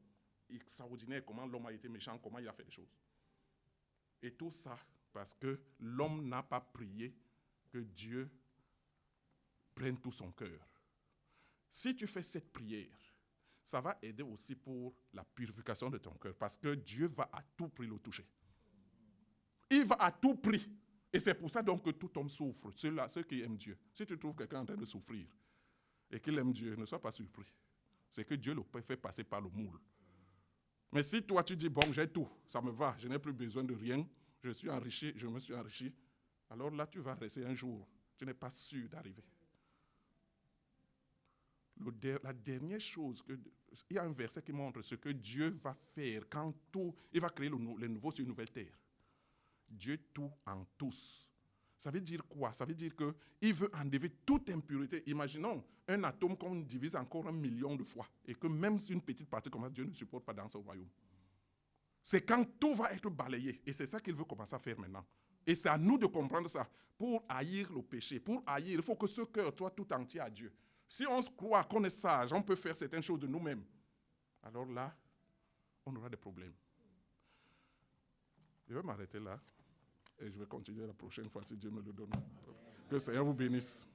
extraordinaire, comment l'homme a été méchant, comment il a fait des choses. Et tout ça parce que l'homme n'a pas prié que Dieu prenne tout son cœur. Si tu fais cette prière, ça va aider aussi pour la purification de ton cœur, parce que Dieu va à tout prix le toucher. Il va à tout prix. Et c'est pour ça donc que tout homme souffre, ceux qui aiment Dieu. Si tu trouves quelqu'un en train de souffrir et qu'il aime Dieu, ne sois pas surpris. C'est que Dieu le fait passer par le moule. Mais si toi tu dis, bon, j'ai tout, ça me va, je n'ai plus besoin de rien, je suis enrichi, je me suis enrichi, alors là tu vas rester un jour, tu n'es pas sûr d'arriver. La dernière chose, il y a un verset qui montre ce que Dieu va faire quand il va créer le nouveau sur une nouvelle terre. Dieu tout en tous. Ça veut dire quoi? Ça veut dire qu'il veut enlever toute impureté. Imaginons un atome qu'on divise encore 1 million de fois et que même si une petite partie comme ça, Dieu ne supporte pas dans son royaume. C'est quand tout va être balayé. Et c'est ça qu'il veut commencer à faire maintenant. Et c'est à nous de comprendre ça. Pour haïr le péché, pour haïr, il faut que ce cœur soit tout entier à Dieu. Si on se croit qu'on est sage, on peut faire certaines choses de nous-mêmes. Alors là, on aura des problèmes. Je vais m'arrêter là. Et je vais continuer la prochaine fois si Dieu me le donne. Que le Seigneur vous bénisse.